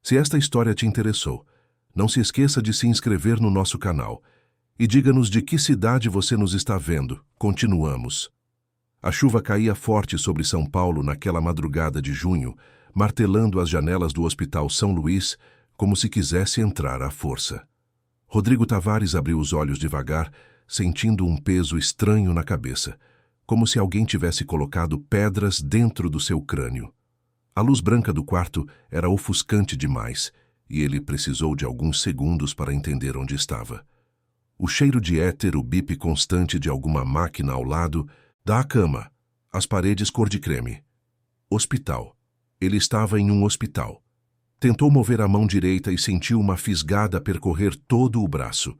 Se esta história te interessou, não se esqueça de se inscrever no nosso canal e diga-nos de que cidade você nos está vendo. Continuamos. A chuva caía forte sobre São Paulo naquela madrugada de junho, martelando as janelas do Hospital São Luís como se quisesse entrar à força. Rodrigo Tavares abriu os olhos devagar, sentindo um peso estranho na cabeça, como se alguém tivesse colocado pedras dentro do seu crânio. A luz branca do quarto era ofuscante demais, e ele precisou de alguns segundos para entender onde estava. O cheiro de éter, o bip constante de alguma máquina ao lado, da cama, as paredes cor de creme. Hospital. Ele estava em um hospital. Tentou mover a mão direita e sentiu uma fisgada percorrer todo o braço.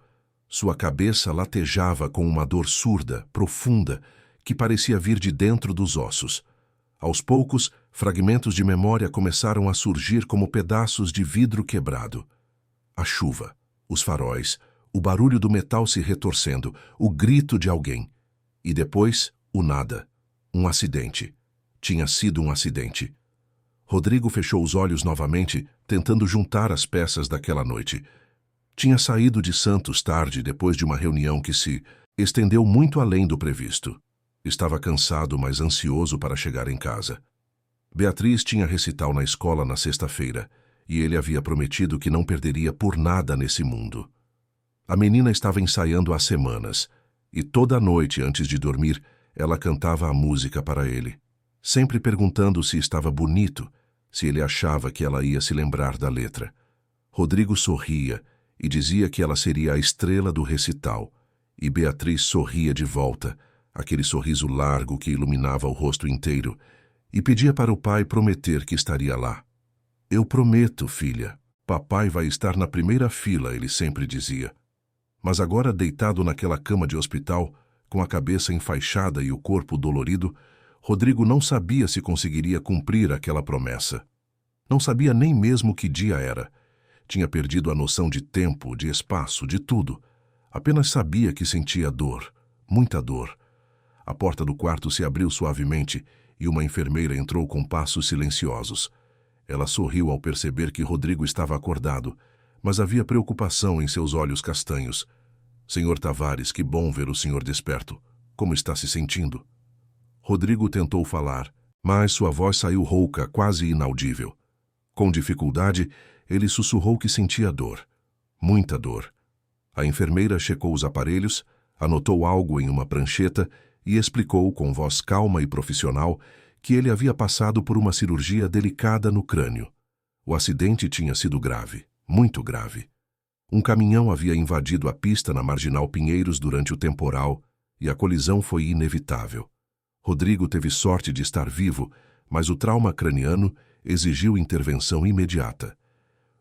Sua cabeça latejava com uma dor surda, profunda, que parecia vir de dentro dos ossos. Aos poucos, fragmentos de memória começaram a surgir como pedaços de vidro quebrado. A chuva, os faróis, o barulho do metal se retorcendo, o grito de alguém. E depois, o nada. Um acidente. Tinha sido um acidente. Rodrigo fechou os olhos novamente, tentando juntar as peças daquela noite. Tinha saído de Santos tarde, depois de uma reunião que se estendeu muito além do previsto. Estava cansado, mas ansioso para chegar em casa. Beatriz tinha recital na escola na sexta-feira, e ele havia prometido que não perderia por nada nesse mundo. A menina estava ensaiando há semanas, e toda noite, antes de dormir, ela cantava a música para ele, sempre perguntando se estava bonito, se ele achava que ela ia se lembrar da letra. Rodrigo sorria e dizia que ela seria a estrela do recital, e Beatriz sorria de volta, aquele sorriso largo que iluminava o rosto inteiro, e pedia para o pai prometer que estaria lá. "Eu prometo, filha. Papai vai estar na primeira fila", ele sempre dizia. Mas agora, deitado naquela cama de hospital, com a cabeça enfaixada e o corpo dolorido, Rodrigo não sabia se conseguiria cumprir aquela promessa. Não sabia nem mesmo que dia era. Tinha perdido a noção de tempo, de espaço, de tudo. Apenas sabia que sentia dor, muita dor. A porta do quarto se abriu suavemente e uma enfermeira entrou com passos silenciosos. Ela sorriu ao perceber que Rodrigo estava acordado, mas havia preocupação em seus olhos castanhos. "Senhor Tavares, que bom ver o senhor desperto. Como está se sentindo?" Rodrigo tentou falar, mas sua voz saiu rouca, quase inaudível. Com dificuldade, ele sussurrou que sentia dor. Muita dor. A enfermeira checou os aparelhos, anotou algo em uma prancheta e explicou com voz calma e profissional que ele havia passado por uma cirurgia delicada no crânio. O acidente tinha sido grave, muito grave. Um caminhão havia invadido a pista na Marginal Pinheiros durante o temporal e a colisão foi inevitável. Rodrigo teve sorte de estar vivo, mas o trauma craniano exigiu intervenção imediata.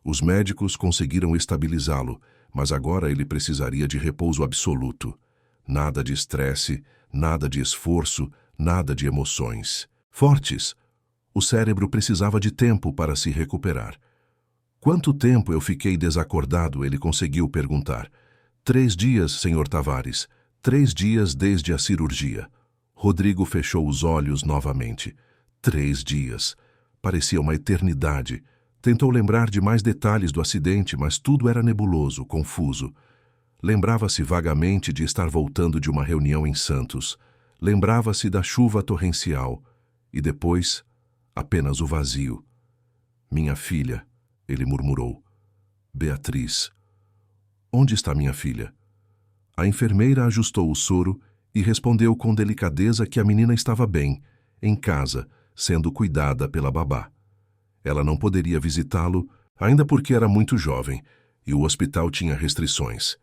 Os médicos conseguiram estabilizá-lo, mas agora ele precisaria de repouso absoluto. Nada de estresse, nada de esforço, nada de emoções fortes. O cérebro precisava de tempo para se recuperar. "Quanto tempo eu fiquei desacordado?" ele conseguiu perguntar. 3 dias, senhor Tavares. 3 dias desde a cirurgia." Rodrigo fechou os olhos novamente. 3 dias. Parecia uma eternidade. Tentou lembrar de mais detalhes do acidente, mas tudo era nebuloso, confuso. Lembrava-se vagamente de estar voltando de uma reunião em Santos. Lembrava-se da chuva torrencial. E depois, apenas o vazio. "Minha filha", ele murmurou. "Beatriz. Onde está minha filha?" A enfermeira ajustou o soro e respondeu com delicadeza que a menina estava bem, em casa, sendo cuidada pela babá. Ela não poderia visitá-lo, ainda porque era muito jovem, e o hospital tinha restrições.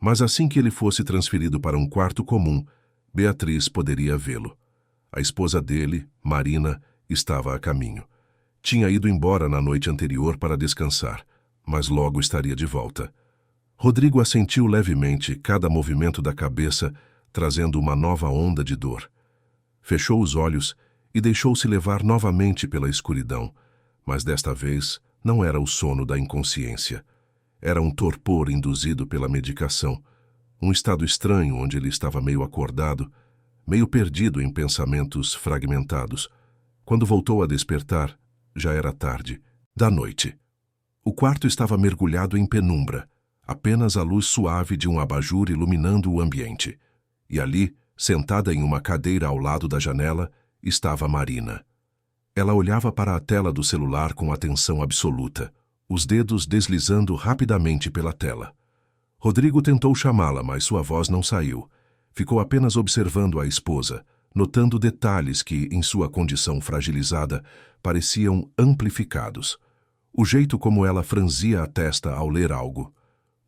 Mas assim que ele fosse transferido para um quarto comum, Beatriz poderia vê-lo. A esposa dele, Marina, estava a caminho. Tinha ido embora na noite anterior para descansar, mas logo estaria de volta. Rodrigo assentiu levemente, cada movimento da cabeça trazendo uma nova onda de dor. Fechou os olhos e deixou-se levar novamente pela escuridão, mas desta vez não era o sono da inconsciência. Era um torpor induzido pela medicação, um estado estranho onde ele estava meio acordado, meio perdido em pensamentos fragmentados. Quando voltou a despertar, já era tarde, da noite. O quarto estava mergulhado em penumbra, apenas a luz suave de um abajur iluminando o ambiente. E ali, sentada em uma cadeira ao lado da janela, estava Marina. Ela olhava para a tela do celular com atenção absoluta, os dedos deslizando rapidamente pela tela. Rodrigo tentou chamá-la, mas sua voz não saiu. Ficou apenas observando a esposa, notando detalhes que, em sua condição fragilizada, pareciam amplificados. O jeito como ela franzia a testa ao ler algo.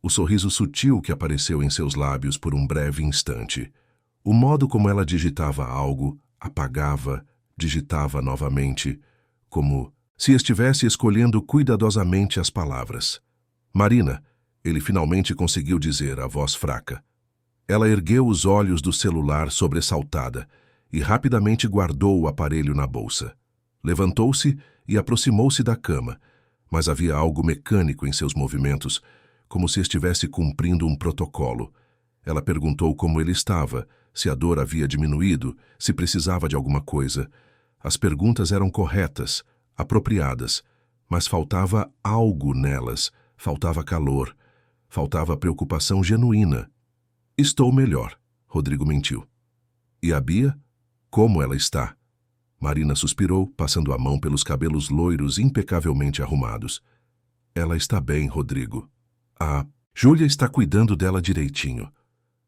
O sorriso sutil que apareceu em seus lábios por um breve instante. O modo como ela digitava algo, apagava, digitava novamente, como se estivesse escolhendo cuidadosamente as palavras. Marina, ele finalmente conseguiu dizer, a voz fraca. Ela ergueu os olhos do celular sobressaltada e rapidamente guardou o aparelho na bolsa. Levantou-se e aproximou-se da cama, mas havia algo mecânico em seus movimentos, como se estivesse cumprindo um protocolo. Ela perguntou como ele estava, se a dor havia diminuído, se precisava de alguma coisa. As perguntas eram corretas, apropriadas, mas faltava algo nelas, faltava calor, faltava preocupação genuína. Estou melhor, Rodrigo mentiu. E a Bia? Como ela está? Marina suspirou, passando a mão pelos cabelos loiros impecavelmente arrumados. Ela está bem, Rodrigo. A Júlia está cuidando dela direitinho.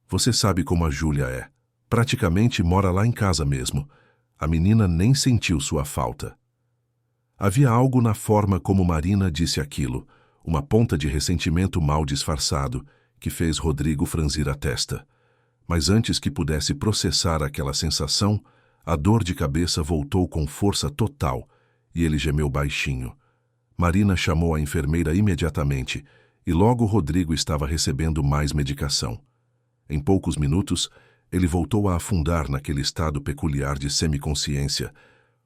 Você sabe como a Júlia é. Praticamente mora lá em casa mesmo. A menina nem sentiu sua falta. Havia algo na forma como Marina disse aquilo, uma ponta de ressentimento mal disfarçado, que fez Rodrigo franzir a testa. Mas antes que pudesse processar aquela sensação, a dor de cabeça voltou com força total e ele gemeu baixinho. Marina chamou a enfermeira imediatamente e logo Rodrigo estava recebendo mais medicação. Em poucos minutos, ele voltou a afundar naquele estado peculiar de semiconsciência,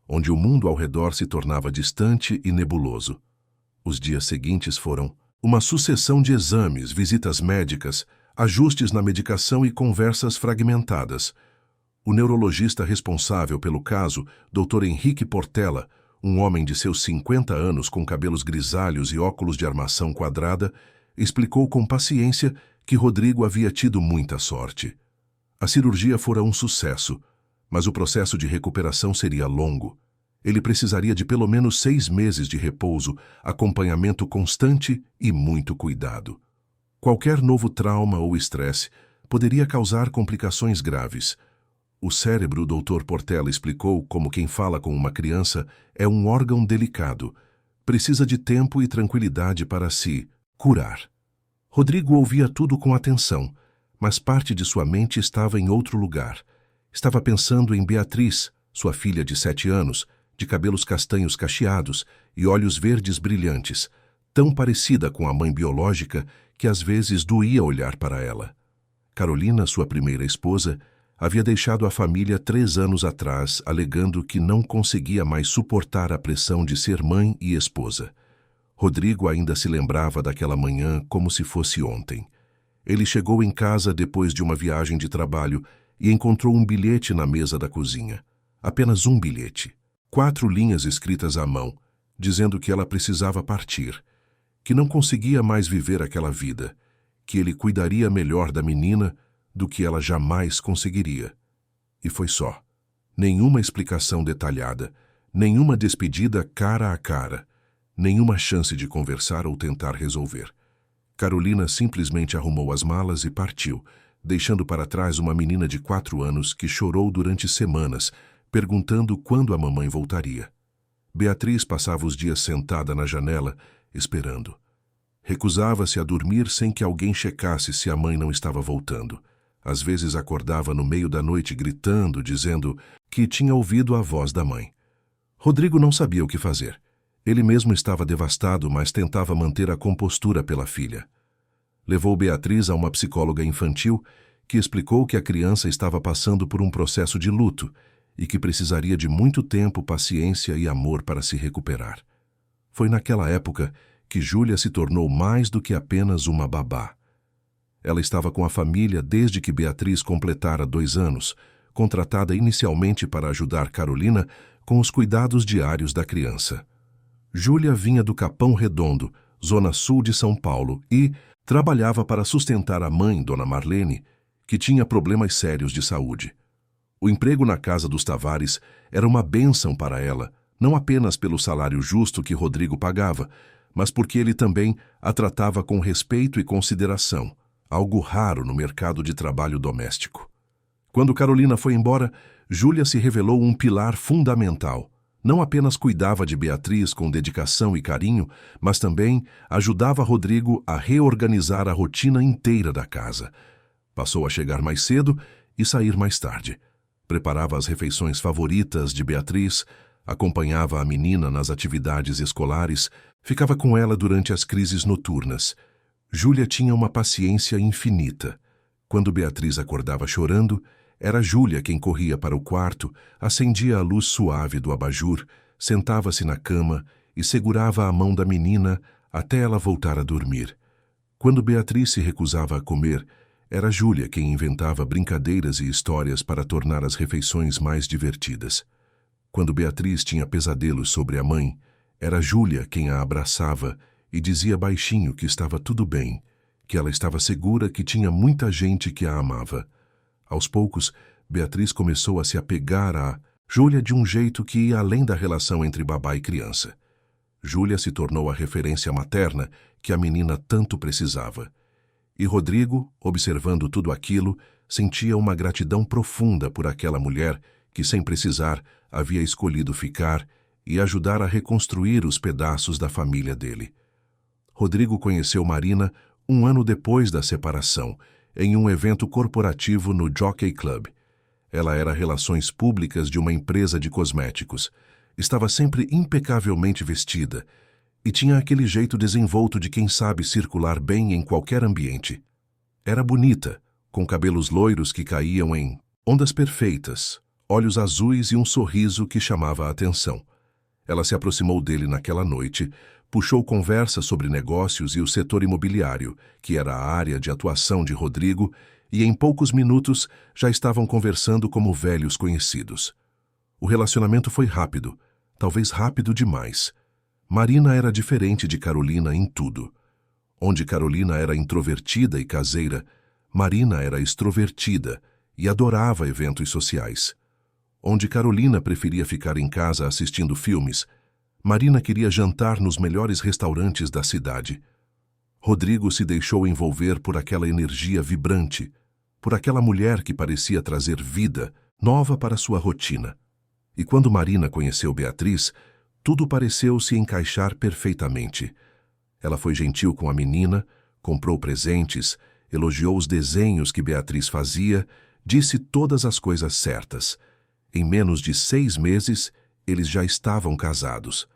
onde o mundo ao redor se tornava distante e nebuloso. Os dias seguintes foram uma sucessão de exames, visitas médicas, ajustes na medicação e conversas fragmentadas. O neurologista responsável pelo caso, Dr. Henrique Portela, um homem de seus 50 anos com cabelos grisalhos e óculos de armação quadrada, explicou com paciência que Rodrigo havia tido muita sorte. A cirurgia fora um sucesso, mas o processo de recuperação seria longo. Ele precisaria de pelo menos 6 meses de repouso, acompanhamento constante e muito cuidado. Qualquer novo trauma ou estresse poderia causar complicações graves. O cérebro, Dr. Portela explicou, como quem fala com uma criança, é um órgão delicado. Precisa de tempo e tranquilidade para se curar. Rodrigo ouvia tudo com atenção, mas parte de sua mente estava em outro lugar. Estava pensando em Beatriz, sua filha de 7 anos, de cabelos castanhos cacheados e olhos verdes brilhantes, tão parecida com a mãe biológica que às vezes doía olhar para ela. Carolina, sua primeira esposa, havia deixado a família 3 anos atrás, alegando que não conseguia mais suportar a pressão de ser mãe e esposa. Rodrigo ainda se lembrava daquela manhã como se fosse ontem. Ele chegou em casa depois de uma viagem de trabalho e encontrou um bilhete na mesa da cozinha. Apenas um bilhete. 4 linhas escritas à mão, dizendo que ela precisava partir, que não conseguia mais viver aquela vida, que ele cuidaria melhor da menina do que ela jamais conseguiria. E foi só. Nenhuma explicação detalhada, nenhuma despedida cara a cara, nenhuma chance de conversar ou tentar resolver. Carolina simplesmente arrumou as malas e partiu, deixando para trás uma menina de 4 anos que chorou durante semanas, perguntando quando a mamãe voltaria. Beatriz passava os dias sentada na janela, esperando. Recusava-se a dormir sem que alguém checasse se a mãe não estava voltando. Às vezes acordava no meio da noite gritando, dizendo que tinha ouvido a voz da mãe. Rodrigo não sabia o que fazer. Ele mesmo estava devastado, mas tentava manter a compostura pela filha. Levou Beatriz a uma psicóloga infantil que explicou que a criança estava passando por um processo de luto e que precisaria de muito tempo, paciência e amor para se recuperar. Foi naquela época que Júlia se tornou mais do que apenas uma babá. Ela estava com a família desde que Beatriz completara 2 anos, contratada inicialmente para ajudar Carolina com os cuidados diários da criança. Júlia vinha do Capão Redondo, zona sul de São Paulo, e trabalhava para sustentar a mãe, Dona Marlene, que tinha problemas sérios de saúde. O emprego na casa dos Tavares era uma bênção para ela, não apenas pelo salário justo que Rodrigo pagava, mas porque ele também a tratava com respeito e consideração, algo raro no mercado de trabalho doméstico. Quando Carolina foi embora, Júlia se revelou um pilar fundamental. Não apenas cuidava de Beatriz com dedicação e carinho, mas também ajudava Rodrigo a reorganizar a rotina inteira da casa. Passou a chegar mais cedo e sair mais tarde. Preparava as refeições favoritas de Beatriz, acompanhava a menina nas atividades escolares, ficava com ela durante as crises noturnas. Júlia tinha uma paciência infinita. Quando Beatriz acordava chorando, era Júlia quem corria para o quarto, acendia a luz suave do abajur, sentava-se na cama e segurava a mão da menina até ela voltar a dormir. Quando Beatriz se recusava a comer, era Júlia quem inventava brincadeiras e histórias para tornar as refeições mais divertidas. Quando Beatriz tinha pesadelos sobre a mãe, era Júlia quem a abraçava e dizia baixinho que estava tudo bem, que ela estava segura que tinha muita gente que a amava. Aos poucos, Beatriz começou a se apegar a Júlia de um jeito que ia além da relação entre babá e criança. Júlia se tornou a referência materna que a menina tanto precisava. E Rodrigo, observando tudo aquilo, sentia uma gratidão profunda por aquela mulher que, sem precisar, havia escolhido ficar e ajudar a reconstruir os pedaços da família dele. Rodrigo conheceu Marina 1 ano depois da separação, em um evento corporativo no Jockey Club. Ela era relações públicas de uma empresa de cosméticos. Estava sempre impecavelmente vestida e tinha aquele jeito desenvolto de quem sabe circular bem em qualquer ambiente. Era bonita, com cabelos loiros que caíam em ondas perfeitas, olhos azuis e um sorriso que chamava a atenção. Ela se aproximou dele naquela noite, puxou conversa sobre negócios e o setor imobiliário, que era a área de atuação de Rodrigo, e em poucos minutos já estavam conversando como velhos conhecidos. O relacionamento foi rápido, talvez rápido demais. Marina era diferente de Carolina em tudo. Onde Carolina era introvertida e caseira, Marina era extrovertida e adorava eventos sociais. Onde Carolina preferia ficar em casa assistindo filmes, Marina queria jantar nos melhores restaurantes da cidade. Rodrigo se deixou envolver por aquela energia vibrante, por aquela mulher que parecia trazer vida nova para sua rotina. E quando Marina conheceu Beatriz, tudo pareceu se encaixar perfeitamente. Ela foi gentil com a menina, comprou presentes, elogiou os desenhos que Beatriz fazia, disse todas as coisas certas. Em menos de 6 meses, eles já estavam casados.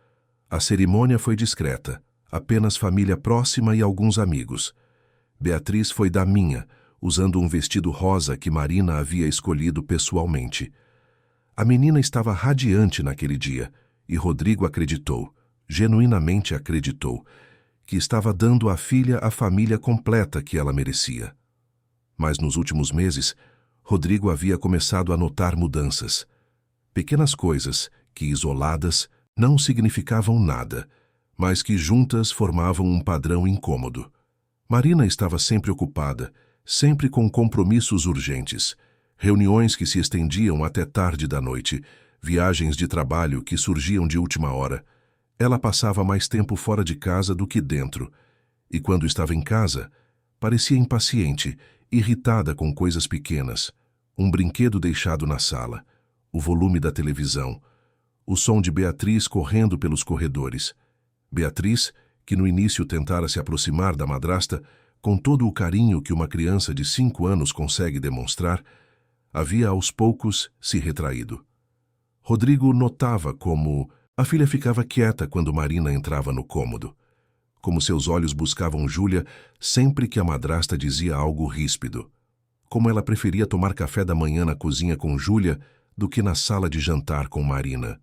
A cerimônia foi discreta, apenas família próxima e alguns amigos. Beatriz foi da minha, usando um vestido rosa que Marina havia escolhido pessoalmente. A menina estava radiante naquele dia, e Rodrigo acreditou, genuinamente acreditou, que estava dando à filha a família completa que ela merecia. Mas nos últimos meses, Rodrigo havia começado a notar mudanças. Pequenas coisas que, isoladas, não significavam nada, mas que juntas formavam um padrão incômodo. Marina estava sempre ocupada, sempre com compromissos urgentes, reuniões que se estendiam até tarde da noite, viagens de trabalho que surgiam de última hora. Ela passava mais tempo fora de casa do que dentro, e quando estava em casa, parecia impaciente, irritada com coisas pequenas, um brinquedo deixado na sala, o volume da televisão, o som de Beatriz correndo pelos corredores. Beatriz, que no início tentara se aproximar da madrasta, com todo o carinho que uma criança de 5 anos consegue demonstrar, havia aos poucos se retraído. Rodrigo notava como a filha ficava quieta quando Marina entrava no cômodo, como seus olhos buscavam Júlia sempre que a madrasta dizia algo ríspido, como ela preferia tomar café da manhã na cozinha com Júlia do que na sala de jantar com Marina.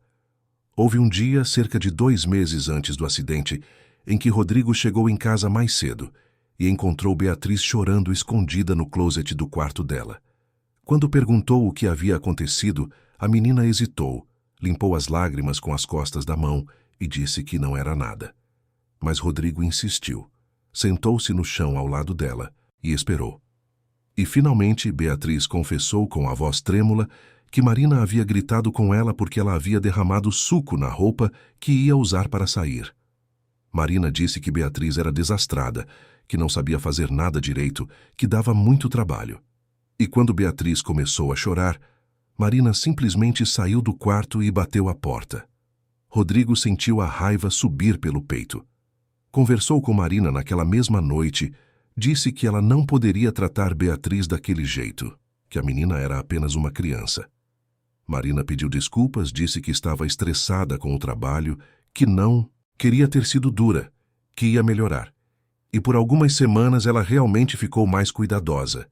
Houve um dia, cerca de 2 meses antes do acidente, em que Rodrigo chegou em casa mais cedo e encontrou Beatriz chorando escondida no closet do quarto dela. Quando perguntou o que havia acontecido, a menina hesitou, limpou as lágrimas com as costas da mão e disse que não era nada. Mas Rodrigo insistiu. Sentou-se no chão ao lado dela e esperou. E finalmente Beatriz confessou com a voz trêmula que Marina havia gritado com ela porque ela havia derramado suco na roupa que ia usar para sair. Marina disse que Beatriz era desastrada, que não sabia fazer nada direito, que dava muito trabalho. E quando Beatriz começou a chorar, Marina simplesmente saiu do quarto e bateu a porta. Rodrigo sentiu a raiva subir pelo peito. Conversou com Marina naquela mesma noite, disse que ela não poderia tratar Beatriz daquele jeito, que a menina era apenas uma criança. Marina pediu desculpas, disse que estava estressada com o trabalho, que não queria ter sido dura, que ia melhorar. E por algumas semanas ela realmente ficou mais cuidadosa,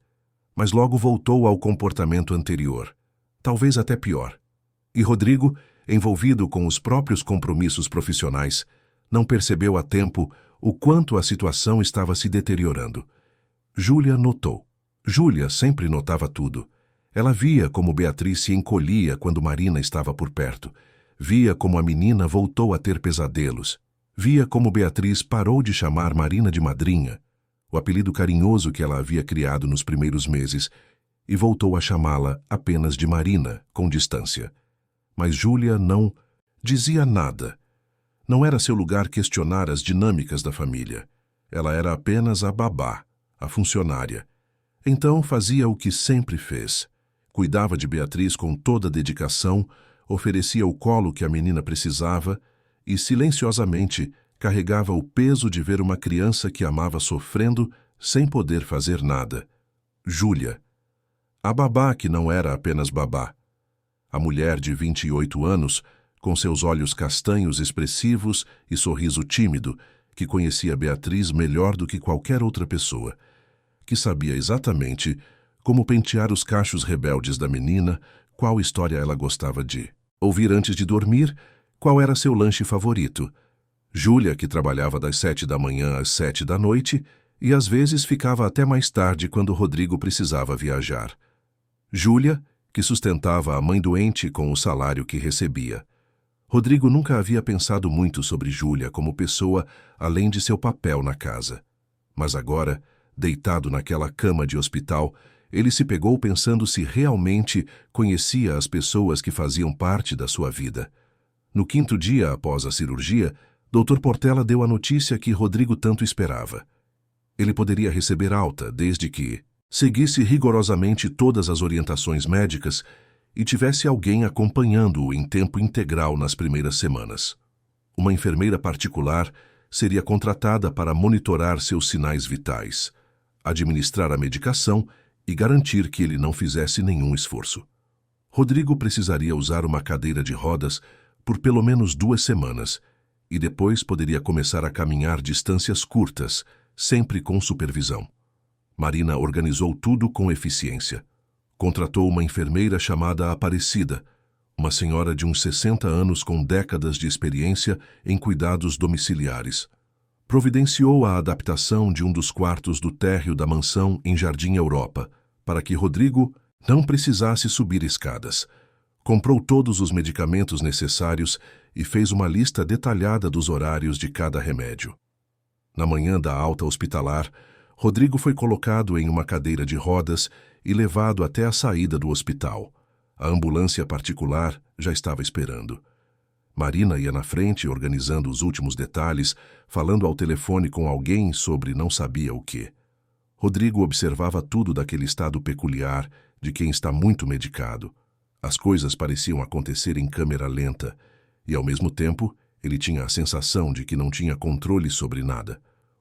mas logo voltou ao comportamento anterior, talvez até pior. E Rodrigo, envolvido com os próprios compromissos profissionais, não percebeu a tempo o quanto a situação estava se deteriorando. Júlia notou. Júlia sempre notava tudo. Ela via como Beatriz se encolhia quando Marina estava por perto. Via como a menina voltou a ter pesadelos. Via como Beatriz parou de chamar Marina de madrinha, o apelido carinhoso que ela havia criado nos primeiros meses, e voltou a chamá-la apenas de Marina, com distância. Mas Júlia não dizia nada. Não era seu lugar questionar as dinâmicas da família. Ela era apenas a babá, a funcionária. Então fazia o que sempre fez. Cuidava de Beatriz com toda a dedicação, oferecia o colo que a menina precisava e, silenciosamente, carregava o peso de ver uma criança que amava sofrendo sem poder fazer nada. Júlia. A babá que não era apenas babá. A mulher de 28 anos, com seus olhos castanhos expressivos e sorriso tímido, que conhecia Beatriz melhor do que qualquer outra pessoa, que sabia exatamente como pentear os cachos rebeldes da menina, qual história ela gostava de ouvir antes de dormir, qual era seu lanche favorito. Júlia, que trabalhava das 7 da manhã às 7 da noite e às vezes ficava até mais tarde quando Rodrigo precisava viajar. Júlia, que sustentava a mãe doente com o salário que recebia. Rodrigo nunca havia pensado muito sobre Júlia como pessoa além de seu papel na casa. Mas agora, deitado naquela cama de hospital, ele se pegou pensando se realmente conhecia as pessoas que faziam parte da sua vida. No 5º dia após a cirurgia, Dr. Portela deu a notícia que Rodrigo tanto esperava. Ele poderia receber alta desde que seguisse rigorosamente todas as orientações médicas e tivesse alguém acompanhando-o em tempo integral nas primeiras semanas. Uma enfermeira particular seria contratada para monitorar seus sinais vitais, administrar a medicação e garantir que ele não fizesse nenhum esforço. Rodrigo precisaria usar uma cadeira de rodas por pelo menos 2 semanas e depois poderia começar a caminhar distâncias curtas, sempre com supervisão. Marina organizou tudo com eficiência. Contratou uma enfermeira chamada Aparecida, uma senhora de uns 60 anos com décadas de experiência em cuidados domiciliares. Providenciou a adaptação de um dos quartos do térreo da mansão em Jardim Europa, para que Rodrigo não precisasse subir escadas. Comprou todos os medicamentos necessários e fez uma lista detalhada dos horários de cada remédio. Na manhã da alta hospitalar, Rodrigo foi colocado em uma cadeira de rodas e levado até a saída do hospital. A ambulância particular já estava esperando. Marina ia na frente, organizando os últimos detalhes, falando ao telefone com alguém sobre não sabia o quê. Rodrigo observava tudo daquele estado peculiar de quem está muito medicado. As coisas pareciam acontecer em câmera lenta e, ao mesmo tempo, ele tinha a sensação de que não tinha controle sobre nada.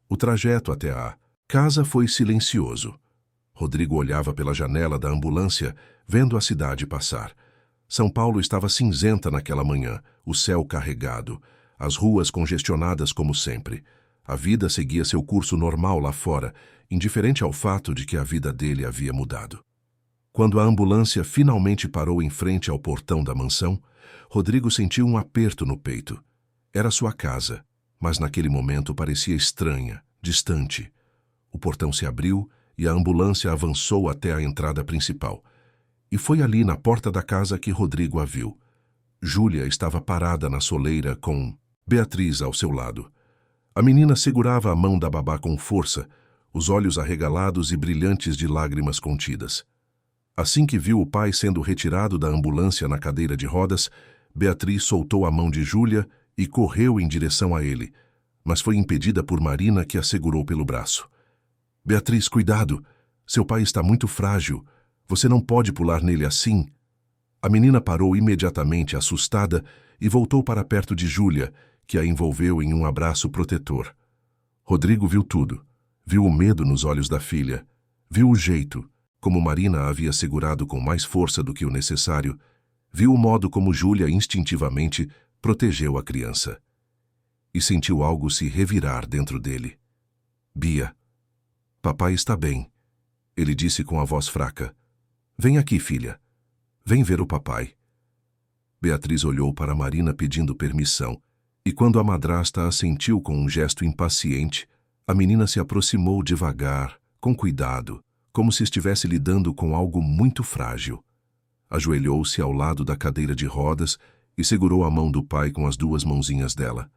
O trajeto até a casa foi silencioso. Rodrigo olhava pela janela da ambulância, vendo a cidade passar. São Paulo estava cinzenta naquela manhã, o céu carregado, as ruas congestionadas como sempre. A vida seguia seu curso normal lá fora, indiferente ao fato de que a vida dele havia mudado. Quando a ambulância finalmente parou em frente ao portão da mansão, Rodrigo sentiu um aperto no peito. Era sua casa, mas naquele momento parecia estranha, distante. O portão se abriu e a ambulância avançou até a entrada principal. E foi ali na porta da casa que Rodrigo a viu. Júlia estava parada na soleira com Beatriz ao seu lado. A menina segurava a mão da babá com força, os olhos arregalados e brilhantes de lágrimas contidas. Assim que viu o pai sendo retirado da ambulância na cadeira de rodas, Beatriz soltou a mão de Júlia e correu em direção a ele, mas foi impedida por Marina, que a segurou pelo braço. Beatriz, cuidado! Seu pai está muito frágil. Você não pode pular nele assim. A menina parou imediatamente, assustada, e voltou para perto de Júlia, que a envolveu em um abraço protetor. Rodrigo viu tudo. Viu o medo nos olhos da filha. Viu o jeito, como Marina a havia segurado com mais força do que o necessário. Viu o modo como Júlia instintivamente protegeu a criança. E sentiu algo se revirar dentro dele. Bia, papai está bem, ele disse com a voz fraca. Vem aqui, filha. Vem ver o papai. Beatriz olhou para Marina pedindo permissão, e quando a madrasta assentiu com um gesto impaciente, a menina se aproximou devagar, com cuidado, como se estivesse lidando com algo muito frágil. Ajoelhou-se ao lado da cadeira de rodas e segurou a mão do pai com as duas mãozinhas dela.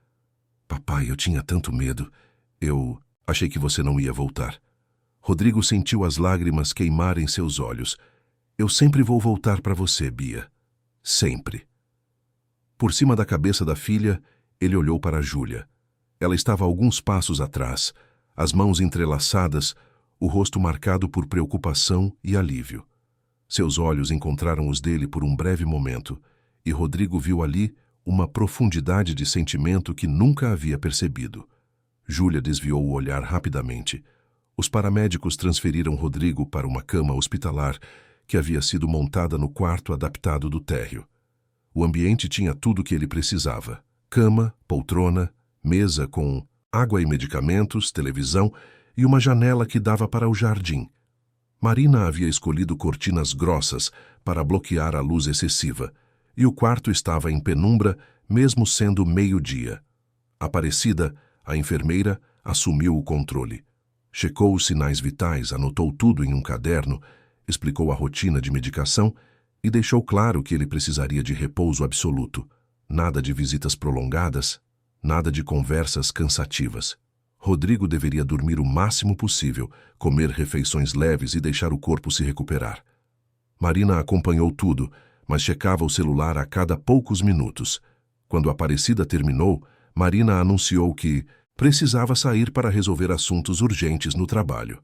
Papai, eu tinha tanto medo. Eu achei que você não ia voltar. Rodrigo sentiu as lágrimas queimarem seus olhos. Eu sempre vou voltar para você, Bia. Sempre. Por cima da cabeça da filha, ele olhou para Júlia. Ela estava a alguns passos atrás, as mãos entrelaçadas, o rosto marcado por preocupação e alívio. Seus olhos encontraram os dele por um breve momento, e Rodrigo viu ali uma profundidade de sentimento que nunca havia percebido. Júlia desviou o olhar rapidamente. Os paramédicos transferiram Rodrigo para uma cama hospitalar que havia sido montada no quarto adaptado do térreo. O ambiente tinha tudo o que ele precisava: cama, poltrona, mesa com água e medicamentos, televisão e uma janela que dava para o jardim. Marina havia escolhido cortinas grossas para bloquear a luz excessiva, e o quarto estava em penumbra, mesmo sendo meio-dia. Aparecida, a enfermeira, assumiu o controle. Checou os sinais vitais, anotou tudo em um caderno, explicou a rotina de medicação e deixou claro que ele precisaria de repouso absoluto. Nada de visitas prolongadas, nada de conversas cansativas. Rodrigo deveria dormir o máximo possível, comer refeições leves e deixar o corpo se recuperar. Marina acompanhou tudo, mas checava o celular a cada poucos minutos. Quando a Aparecida terminou, Marina anunciou que precisava sair para resolver assuntos urgentes no trabalho.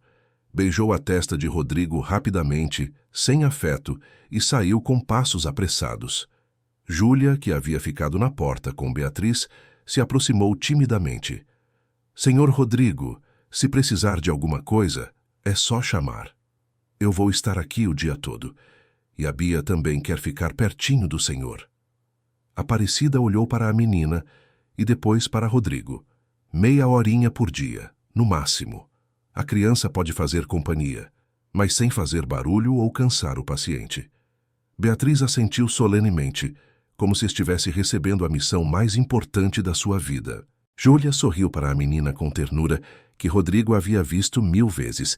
Beijou a testa de Rodrigo rapidamente, sem afeto, e saiu com passos apressados. Júlia, que havia ficado na porta com Beatriz, se aproximou timidamente. Senhor Rodrigo, se precisar de alguma coisa, é só chamar. Eu vou estar aqui o dia todo. E a Bia também quer ficar pertinho do senhor. Aparecida olhou para a menina e depois para Rodrigo. Meia horinha por dia, no máximo. A criança pode fazer companhia, mas sem fazer barulho ou cansar o paciente. Beatriz assentiu solenemente, como se estivesse recebendo a missão mais importante da sua vida. Júlia sorriu para a menina com ternura que Rodrigo havia visto 1000 vezes,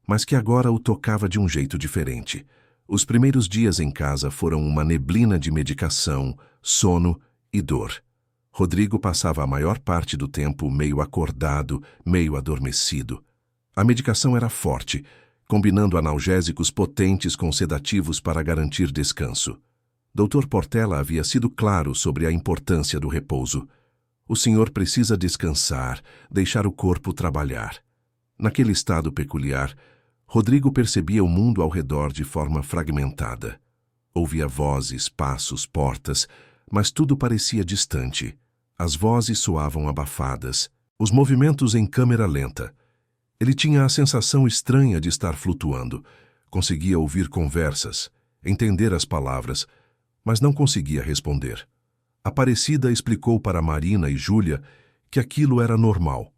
mas que agora o tocava de um jeito diferente. Os primeiros dias em casa foram uma neblina de medicação, sono e dor. Rodrigo passava a maior parte do tempo meio acordado, meio adormecido. A medicação era forte, combinando analgésicos potentes com sedativos para garantir descanso. Dr. Portela havia sido claro sobre a importância do repouso. O senhor precisa descansar, deixar o corpo trabalhar. Naquele estado peculiar, Rodrigo percebia o mundo ao redor de forma fragmentada. Ouvia vozes, passos, portas, mas tudo parecia distante. As vozes soavam abafadas, os movimentos em câmera lenta. Ele tinha a sensação estranha de estar flutuando. Conseguia ouvir conversas, entender as palavras, mas não conseguia responder. Aparecida explicou para Marina e Júlia que aquilo era normal.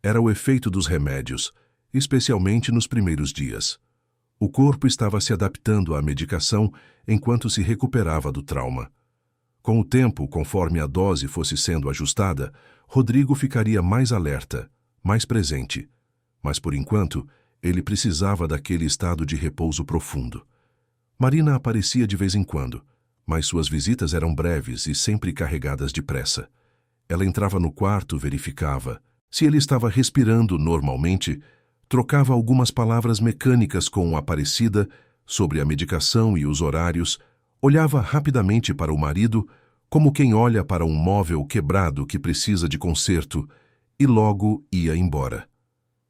Era o efeito dos remédios, especialmente nos primeiros dias. O corpo estava se adaptando à medicação enquanto se recuperava do trauma. Com o tempo, conforme a dose fosse sendo ajustada, Rodrigo ficaria mais alerta, mais presente. Mas, por enquanto, ele precisava daquele estado de repouso profundo. Marina aparecia de vez em quando, mas suas visitas eram breves e sempre carregadas de pressa. Ela entrava no quarto, verificava. Se ele estava respirando normalmente, trocava algumas palavras mecânicas com Aparecida sobre a medicação e os horários, olhava rapidamente para o marido, como quem olha para um móvel quebrado que precisa de conserto, e logo ia embora.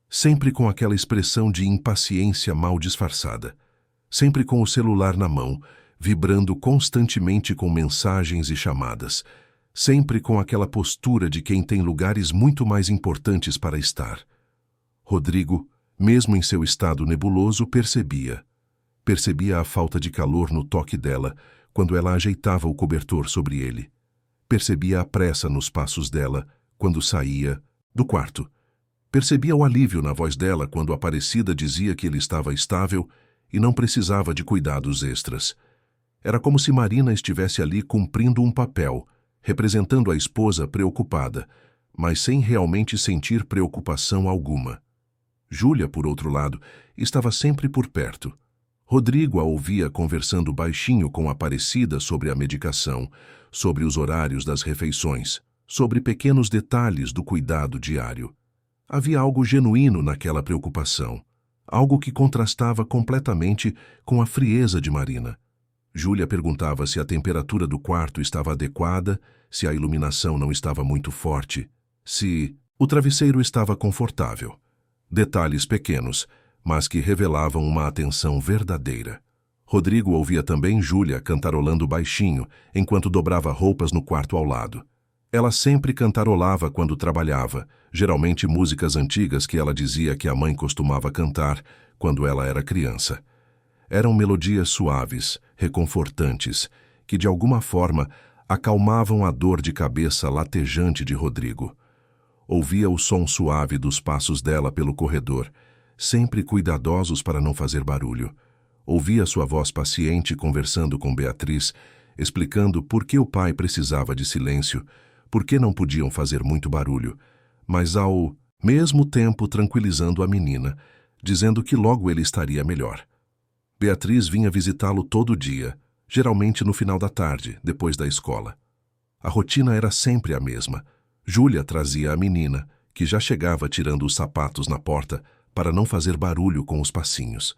Sempre com aquela expressão de impaciência mal disfarçada. Sempre com o celular na mão, vibrando constantemente com mensagens e chamadas. Sempre com aquela postura de quem tem lugares muito mais importantes para estar. Rodrigo, mesmo em seu estado nebuloso, percebia. Percebia a falta de calor no toque dela, quando ela ajeitava o cobertor sobre ele. Percebia a pressa nos passos dela, quando saía do quarto. Percebia o alívio na voz dela quando Aparecida dizia que ele estava estável e não precisava de cuidados extras. Era como se Marina estivesse ali cumprindo um papel, representando a esposa preocupada, mas sem realmente sentir preocupação alguma. Júlia, por outro lado, estava sempre por perto. Rodrigo a ouvia conversando baixinho com Aparecida sobre a medicação, sobre os horários das refeições, sobre pequenos detalhes do cuidado diário. Havia algo genuíno naquela preocupação, algo que contrastava completamente com a frieza de Marina. Júlia perguntava se a temperatura do quarto estava adequada, se a iluminação não estava muito forte, se o travesseiro estava confortável. Detalhes pequenos, mas que revelavam uma atenção verdadeira. Rodrigo ouvia também Júlia cantarolando baixinho, enquanto dobrava roupas no quarto ao lado. Ela sempre cantarolava quando trabalhava, geralmente músicas antigas que ela dizia que a mãe costumava cantar quando ela era criança. Eram melodias suaves, reconfortantes, que de alguma forma acalmavam a dor de cabeça latejante de Rodrigo. Ouvia o som suave dos passos dela pelo corredor, sempre cuidadosos para não fazer barulho. Ouvia sua voz paciente conversando com Beatriz, explicando por que o pai precisava de silêncio, por que não podiam fazer muito barulho, mas ao mesmo tempo tranquilizando a menina, dizendo que logo ele estaria melhor. Beatriz vinha visitá-lo todo dia, geralmente no final da tarde, depois da escola. A rotina era sempre a mesma. Júlia trazia a menina, que já chegava tirando os sapatos na porta para não fazer barulho com os passinhos.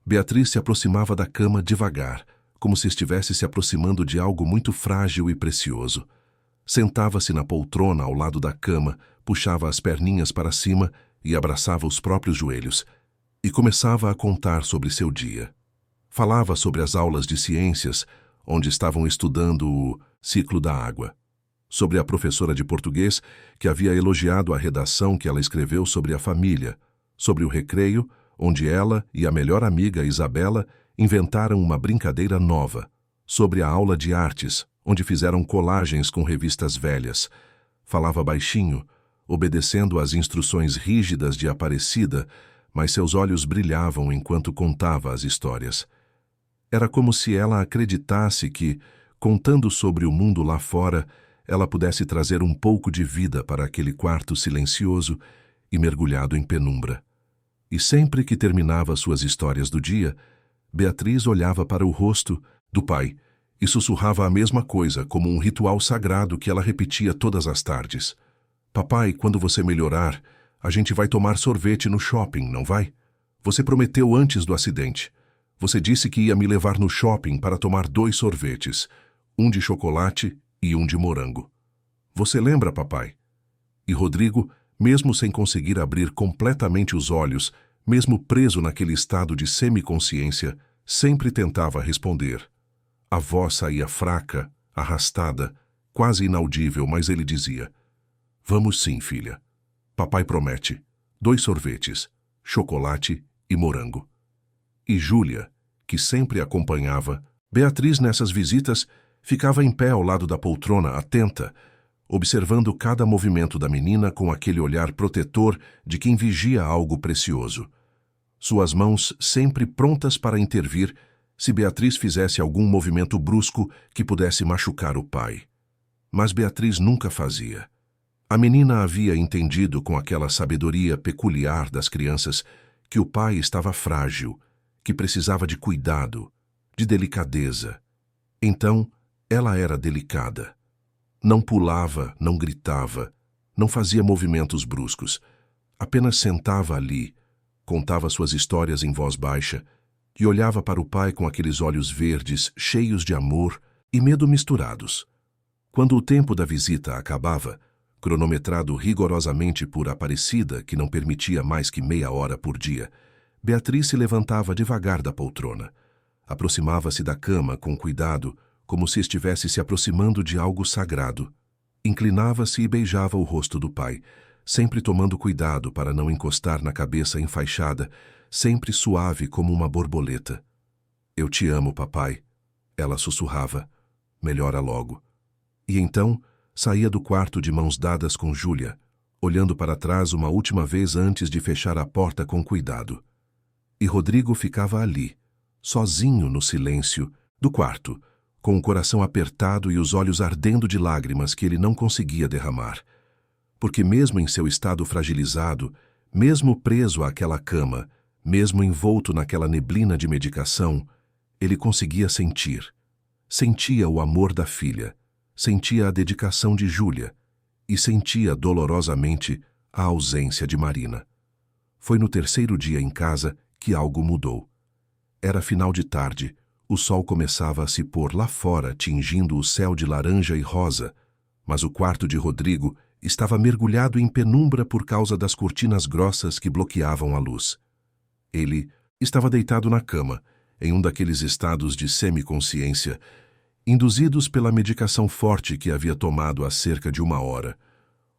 Beatriz se aproximava da cama devagar, como se estivesse se aproximando de algo muito frágil e precioso. Sentava-se na poltrona ao lado da cama, puxava as perninhas para cima e abraçava os próprios joelhos, e começava a contar sobre seu dia. Falava sobre as aulas de ciências, onde estavam estudando o ciclo da água. Sobre a professora de português, que havia elogiado a redação que ela escreveu sobre a família. Sobre o recreio, onde ela e a melhor amiga Isabela inventaram uma brincadeira nova. Sobre a aula de artes, onde fizeram colagens com revistas velhas. Falava baixinho, obedecendo às instruções rígidas de Aparecida, mas seus olhos brilhavam enquanto contava as histórias. Era como se ela acreditasse que, contando sobre o mundo lá fora, ela pudesse trazer um pouco de vida para aquele quarto silencioso e mergulhado em penumbra. E sempre que terminava suas histórias do dia, Beatriz olhava para o rosto do pai e sussurrava a mesma coisa, como um ritual sagrado que ela repetia todas as tardes. Papai, quando você melhorar, a gente vai tomar sorvete no shopping, não vai? Você prometeu antes do acidente. Você disse que ia me levar no shopping para tomar 2 sorvetes, um de chocolate e um de morango. Você lembra, papai? E Rodrigo, mesmo sem conseguir abrir completamente os olhos, mesmo preso naquele estado de semiconsciência, sempre tentava responder. A voz saía fraca, arrastada, quase inaudível, mas ele dizia: Vamos sim, filha. Papai promete. 2 sorvetes, chocolate e morango. E Júlia, que sempre acompanhava, Beatriz nessas visitas, ficava em pé ao lado da poltrona, atenta, observando cada movimento da menina com aquele olhar protetor de quem vigia algo precioso. Suas mãos sempre prontas para intervir se Beatriz fizesse algum movimento brusco que pudesse machucar o pai. Mas Beatriz nunca fazia. A menina havia entendido com aquela sabedoria peculiar das crianças que o pai estava frágil, que precisava de cuidado, de delicadeza. Então, ela era delicada. Não pulava, não gritava, não fazia movimentos bruscos. Apenas sentava ali, contava suas histórias em voz baixa e olhava para o pai com aqueles olhos verdes, cheios de amor e medo misturados. Quando o tempo da visita acabava, cronometrado rigorosamente por Aparecida, que não permitia mais que meia hora por dia, Beatriz se levantava devagar da poltrona. Aproximava-se da cama com cuidado, como se estivesse se aproximando de algo sagrado. Inclinava-se e beijava o rosto do pai, sempre tomando cuidado para não encostar na cabeça enfaixada, sempre suave como uma borboleta. "Eu te amo, papai", ela sussurrava. "Melhora logo." E então saía do quarto de mãos dadas com Júlia, olhando para trás uma última vez antes de fechar a porta com cuidado. E Rodrigo ficava ali, sozinho no silêncio do quarto, com o coração apertado e os olhos ardendo de lágrimas que ele não conseguia derramar. Porque mesmo em seu estado fragilizado, mesmo preso àquela cama, mesmo envolto naquela neblina de medicação, ele conseguia sentir. Sentia o amor da filha, sentia a dedicação de Júlia e sentia dolorosamente a ausência de Marina. Foi no terceiro dia em casa que algo mudou. Era final de tarde, o sol começava a se pôr lá fora, tingindo o céu de laranja e rosa, mas o quarto de Rodrigo estava mergulhado em penumbra por causa das cortinas grossas que bloqueavam a luz. Ele estava deitado na cama, em um daqueles estados de semiconsciência, induzidos pela medicação forte que havia tomado há cerca de 1 hora.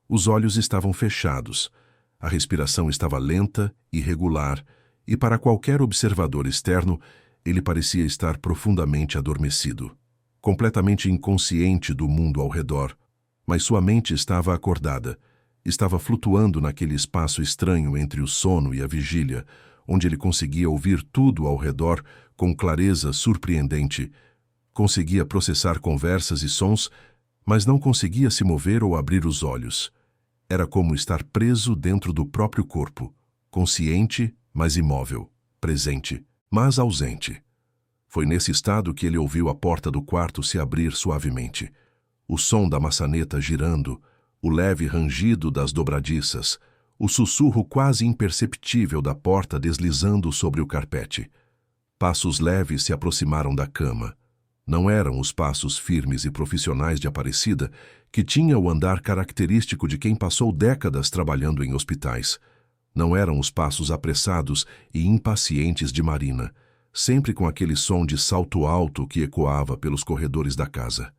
Os olhos estavam fechados, a respiração estava lenta e regular, e para qualquer observador externo, ele parecia estar profundamente adormecido, completamente inconsciente do mundo ao redor, mas sua mente estava acordada, estava flutuando naquele espaço estranho entre o sono e a vigília, onde ele conseguia ouvir tudo ao redor com clareza surpreendente, conseguia processar conversas e sons, mas não conseguia se mover ou abrir os olhos. Era como estar preso dentro do próprio corpo, consciente, mas imóvel, presente, mas ausente. Foi nesse estado que ele ouviu a porta do quarto se abrir suavemente. O som da maçaneta girando, o leve rangido das dobradiças, o sussurro quase imperceptível da porta deslizando sobre o carpete. Passos leves se aproximaram da cama. Não eram os passos firmes e profissionais de Aparecida, que tinha o andar característico de quem passou décadas trabalhando em hospitais. Não eram os passos apressados e impacientes de Marina, sempre com aquele som de salto alto que ecoava pelos corredores da casa.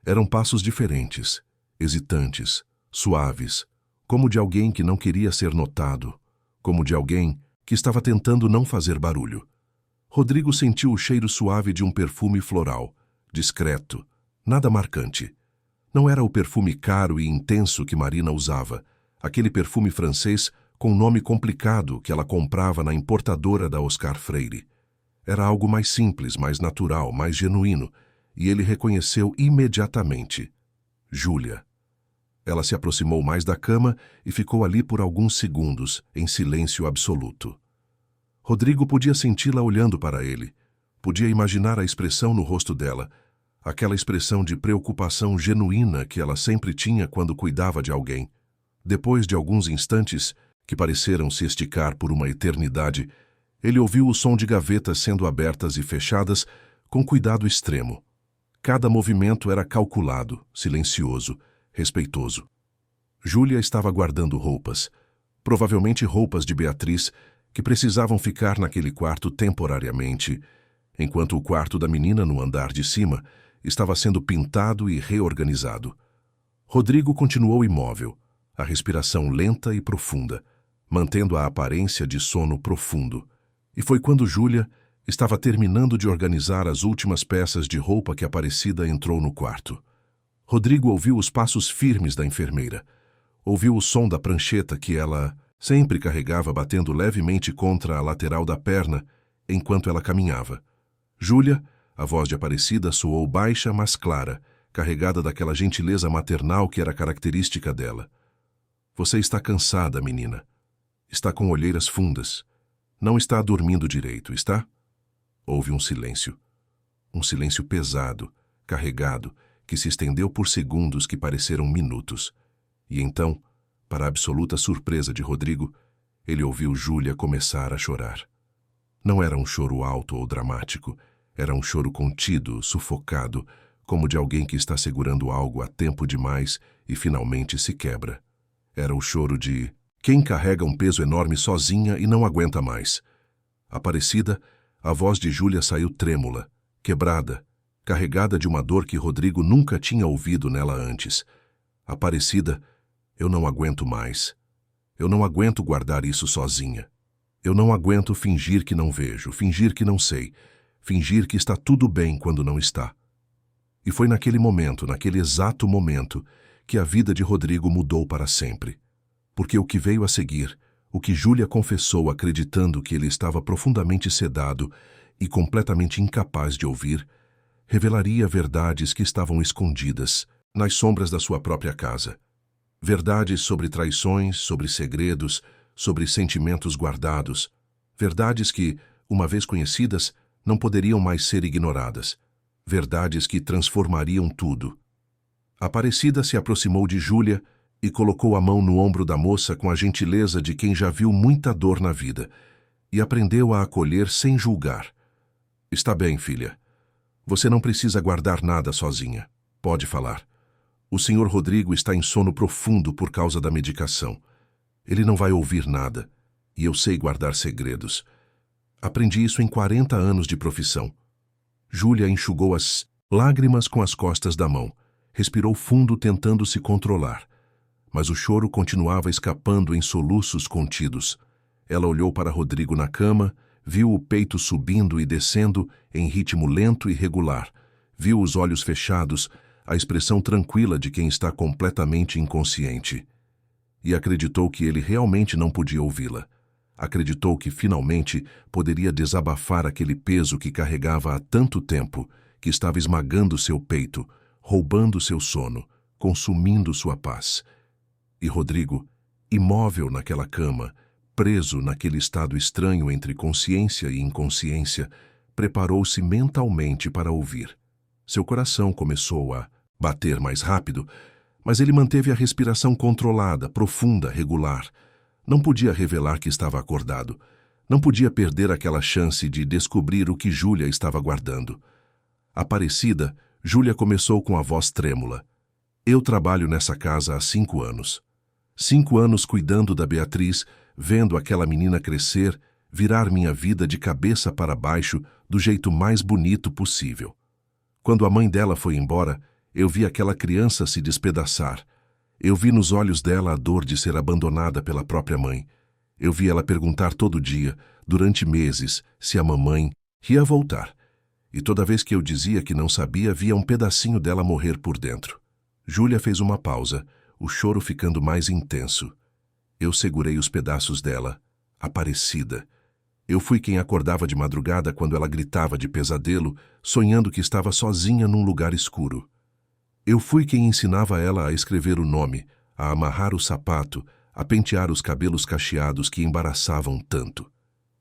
Eram passos diferentes, hesitantes, suaves, como de alguém que não queria ser notado, como de alguém que estava tentando não fazer barulho. Rodrigo sentiu o cheiro suave de um perfume floral, discreto, nada marcante. Não era o perfume caro e intenso que Marina usava, aquele perfume francês com nome complicado que ela comprava na importadora da Oscar Freire. Era algo mais simples, mais natural, mais genuíno, e ele reconheceu imediatamente. Júlia. Ela se aproximou mais da cama e ficou ali por alguns segundos, em silêncio absoluto. Rodrigo podia senti-la olhando para ele. Podia imaginar a expressão no rosto dela, aquela expressão de preocupação genuína que ela sempre tinha quando cuidava de alguém. Depois de alguns instantes, que pareceram se esticar por uma eternidade, ele ouviu o som de gavetas sendo abertas e fechadas com cuidado extremo. Cada movimento era calculado, silencioso, respeitoso. Júlia estava guardando roupas, provavelmente roupas de Beatriz, que precisavam ficar naquele quarto temporariamente, enquanto o quarto da menina no andar de cima estava sendo pintado e reorganizado. Rodrigo continuou imóvel, a respiração lenta e profunda, mantendo a aparência de sono profundo. E foi quando Júlia estava terminando de organizar as últimas peças de roupa que Aparecida entrou no quarto. Rodrigo ouviu os passos firmes da enfermeira. Ouviu o som da prancheta que ela sempre carregava batendo levemente contra a lateral da perna enquanto ela caminhava. Júlia, a voz de Aparecida, soou baixa, mas clara, carregada daquela gentileza maternal que era característica dela. "Você está cansada, menina. Está com olheiras fundas. Não está dormindo direito, está?" Houve um silêncio. Um silêncio pesado, carregado, que se estendeu por segundos que pareceram minutos. E então, para a absoluta surpresa de Rodrigo, ele ouviu Júlia começar a chorar. Não era um choro alto ou dramático, era um choro contido, sufocado, como de alguém que está segurando algo há tempo demais e finalmente se quebra. Era o choro de quem carrega um peso enorme sozinha e não aguenta mais. Aparecida, a voz de Júlia saiu trêmula, quebrada, carregada de uma dor que Rodrigo nunca tinha ouvido nela antes. Aparecida, eu não aguento mais. Eu não aguento guardar isso sozinha. Eu não aguento fingir que não vejo, fingir que não sei, fingir que está tudo bem quando não está. E foi naquele momento, naquele exato momento, que a vida de Rodrigo mudou para sempre. Porque o que veio a seguir, o que Júlia confessou acreditando que ele estava profundamente sedado e completamente incapaz de ouvir, revelaria verdades que estavam escondidas nas sombras da sua própria casa. Verdades sobre traições, sobre segredos, sobre sentimentos guardados. Verdades que, uma vez conhecidas, não poderiam mais ser ignoradas. Verdades que transformariam tudo. Aparecida se aproximou de Júlia e colocou a mão no ombro da moça com a gentileza de quem já viu muita dor na vida e aprendeu a acolher sem julgar. Está bem, filha. Você não precisa guardar nada sozinha. Pode falar. O senhor Rodrigo está em sono profundo por causa da medicação. Ele não vai ouvir nada, e eu sei guardar segredos. Aprendi isso em 40 anos de profissão. Júlia enxugou as lágrimas com as costas da mão, respirou fundo tentando se controlar. Mas o choro continuava escapando em soluços contidos. Ela olhou para Rodrigo na cama, viu o peito subindo e descendo em ritmo lento e regular, viu os olhos fechados, a expressão tranquila de quem está completamente inconsciente. E acreditou que ele realmente não podia ouvi-la. Acreditou que finalmente poderia desabafar aquele peso que carregava há tanto tempo, que estava esmagando seu peito, roubando seu sono, consumindo sua paz. E Rodrigo, imóvel naquela cama, preso naquele estado estranho entre consciência e inconsciência, preparou-se mentalmente para ouvir. Seu coração começou a bater mais rápido, mas ele manteve a respiração controlada, profunda, regular. Não podia revelar que estava acordado. Não podia perder aquela chance de descobrir o que Júlia estava guardando. Aparecida, Júlia começou com a voz trêmula. Eu trabalho nessa casa há 5 anos. 5 anos cuidando da Beatriz, vendo aquela menina crescer, virar minha vida de cabeça para baixo do jeito mais bonito possível. Quando a mãe dela foi embora, eu vi aquela criança se despedaçar. Eu vi nos olhos dela a dor de ser abandonada pela própria mãe. Eu vi ela perguntar todo dia, durante meses, se a mamãe ia voltar. E toda vez que eu dizia que não sabia, via um pedacinho dela morrer por dentro. Júlia fez uma pausa, o choro ficando mais intenso. Eu segurei os pedaços dela, Aparecida. Eu fui quem acordava de madrugada quando ela gritava de pesadelo, sonhando que estava sozinha num lugar escuro. Eu fui quem ensinava ela a escrever o nome, a amarrar o sapato, a pentear os cabelos cacheados que embaraçavam tanto.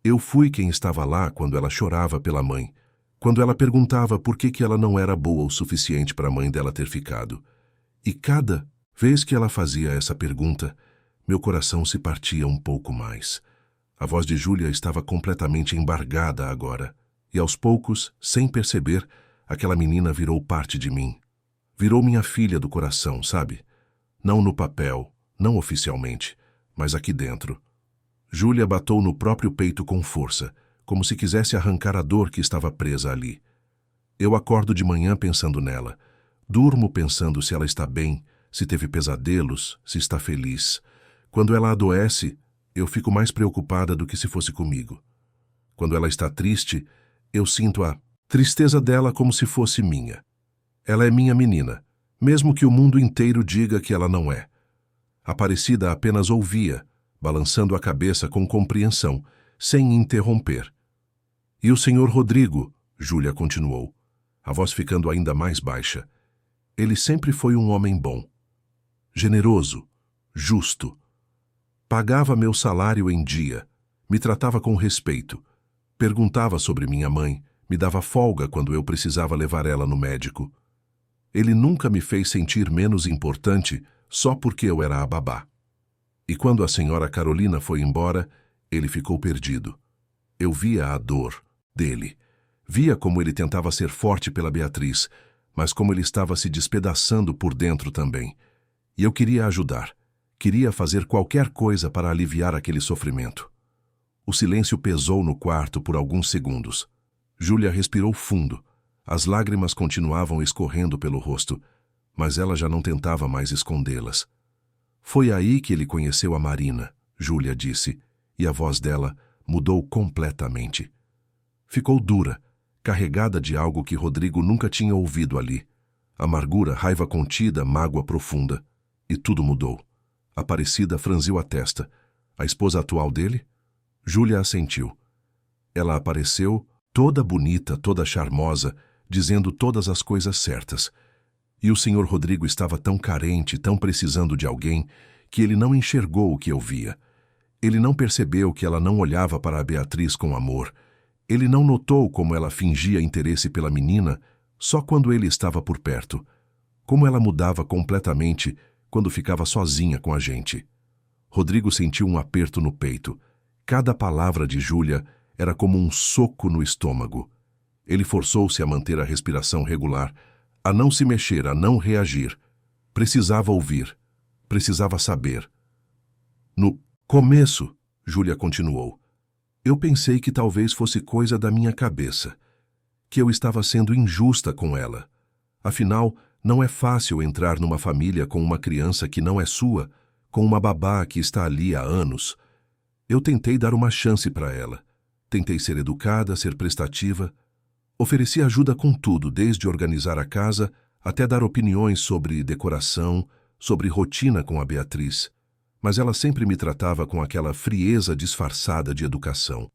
Eu fui quem estava lá quando ela chorava pela mãe, quando ela perguntava por que ela não era boa o suficiente para a mãe dela ter ficado. E cada vez que ela fazia essa pergunta, meu coração se partia um pouco mais. A voz de Júlia estava completamente embargada agora, e aos poucos, sem perceber, aquela menina virou parte de mim. Virou minha filha do coração, sabe? Não no papel, não oficialmente, mas aqui dentro. Júlia bateu no próprio peito com força, como se quisesse arrancar a dor que estava presa ali. Eu acordo de manhã pensando nela. Durmo pensando se ela está bem, se teve pesadelos, se está feliz. Quando ela adoece, eu fico mais preocupada do que se fosse comigo. Quando ela está triste, eu sinto a tristeza dela como se fosse minha. Ela é minha menina, mesmo que o mundo inteiro diga que ela não é. Aparecida apenas ouvia, balançando a cabeça com compreensão, sem interromper. E o senhor Rodrigo, Júlia continuou, a voz ficando ainda mais baixa. Ele sempre foi um homem bom, generoso, justo. Pagava meu salário em dia, me tratava com respeito, perguntava sobre minha mãe, me dava folga quando eu precisava levar ela no médico. Ele nunca me fez sentir menos importante só porque eu era a babá. E quando a senhora Carolina foi embora, ele ficou perdido. Eu via a dor dele. Via como ele tentava ser forte pela Beatriz, mas como ele estava se despedaçando por dentro também. E eu queria ajudar. Queria fazer qualquer coisa para aliviar aquele sofrimento. O silêncio pesou no quarto por alguns segundos. Júlia respirou fundo. As lágrimas continuavam escorrendo pelo rosto, mas ela já não tentava mais escondê-las. Foi aí que ele conheceu a Marina, Júlia disse, e a voz dela mudou completamente. Ficou dura, carregada de algo que Rodrigo nunca tinha ouvido ali. Amargura, raiva contida, mágoa profunda. E tudo mudou. Aparecida franziu a testa. A esposa atual dele? Júlia assentiu. Ela apareceu, toda bonita, toda charmosa, dizendo todas as coisas certas. E o senhor Rodrigo estava tão carente, tão precisando de alguém, que ele não enxergou o que eu via. Ele não percebeu que ela não olhava para a Beatriz com amor. Ele não notou como ela fingia interesse pela menina só quando ele estava por perto. Como ela mudava completamente quando ficava sozinha com a gente. Rodrigo sentiu um aperto no peito. Cada palavra de Júlia era como um soco no estômago. Ele forçou-se a manter a respiração regular, a não se mexer, a não reagir. Precisava ouvir. Precisava saber. No começo, Júlia continuou, eu pensei que talvez fosse coisa da minha cabeça, que eu estava sendo injusta com ela. Afinal, não é fácil entrar numa família com uma criança que não é sua, com uma babá que está ali há anos. Eu tentei dar uma chance para ela. Tentei ser educada, ser prestativa. Ofereci ajuda com tudo, desde organizar a casa até dar opiniões sobre decoração, sobre rotina com a Beatriz. Mas ela sempre me tratava com aquela frieza disfarçada de educação.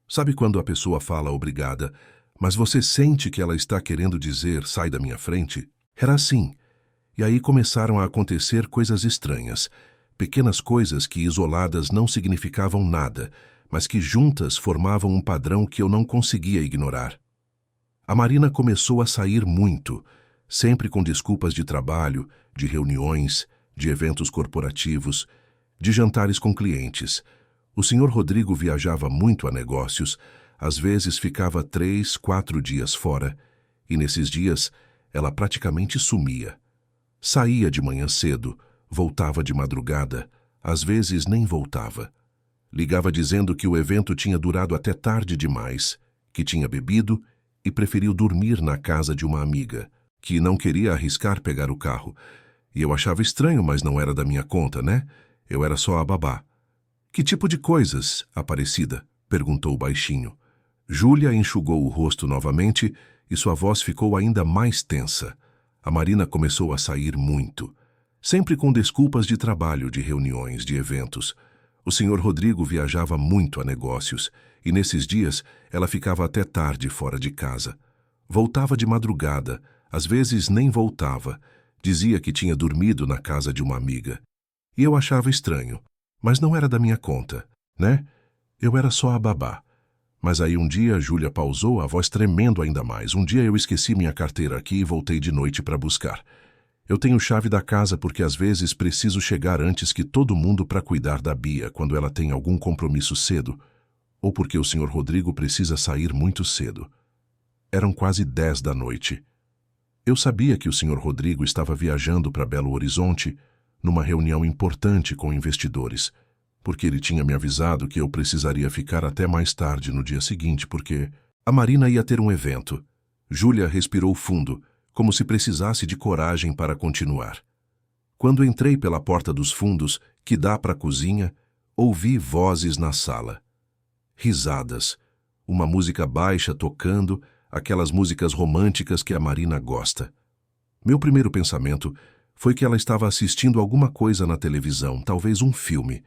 Sabe quando a pessoa fala obrigada, mas você sente que ela está querendo dizer sai da minha frente? Era assim. E aí começaram a acontecer coisas estranhas. Pequenas coisas que isoladas não significavam nada, mas que juntas formavam um padrão que eu não conseguia ignorar. A Marina começou a sair muito, sempre com desculpas de trabalho, de reuniões, de eventos corporativos, de jantares com clientes. O senhor Rodrigo viajava muito a negócios, às vezes ficava 3, 4 dias fora, e nesses dias ela praticamente sumia. Saía de manhã cedo, voltava de madrugada, às vezes nem voltava. Ligava dizendo que o evento tinha durado até tarde demais, que tinha bebido e preferiu dormir na casa de uma amiga, que não queria arriscar pegar o carro. E eu achava estranho, mas não era da minha conta, né? Eu era só a babá. Que tipo de coisas, Aparecida? Perguntou baixinho. Júlia enxugou o rosto novamente e sua voz ficou ainda mais tensa. A Marina começou a sair muito, sempre com desculpas de trabalho, de reuniões, de eventos. O senhor Rodrigo viajava muito a negócios, e nesses dias ela ficava até tarde fora de casa. Voltava de madrugada, às vezes nem voltava. Dizia que tinha dormido na casa de uma amiga. E eu achava estranho, mas não era da minha conta, né? Eu era só a babá. Mas aí um dia Júlia pausou, a voz tremendo ainda mais. Um dia eu esqueci minha carteira aqui e voltei de noite para buscar. Eu tenho chave da casa porque às vezes preciso chegar antes que todo mundo para cuidar da Bia quando ela tem algum compromisso cedo, ou porque o senhor Rodrigo precisa sair muito cedo. Eram quase 10 da noite. Eu sabia que o senhor Rodrigo estava viajando para Belo Horizonte numa reunião importante com investidores, porque ele tinha me avisado que eu precisaria ficar até mais tarde no dia seguinte, porque a Marina ia ter um evento. Júlia respirou fundo, como se precisasse de coragem para continuar. Quando entrei pela porta dos fundos, que dá para a cozinha, ouvi vozes na sala. Risadas, uma música baixa tocando, aquelas músicas românticas que a Marina gosta. Meu primeiro pensamento foi que ela estava assistindo alguma coisa na televisão, talvez um filme.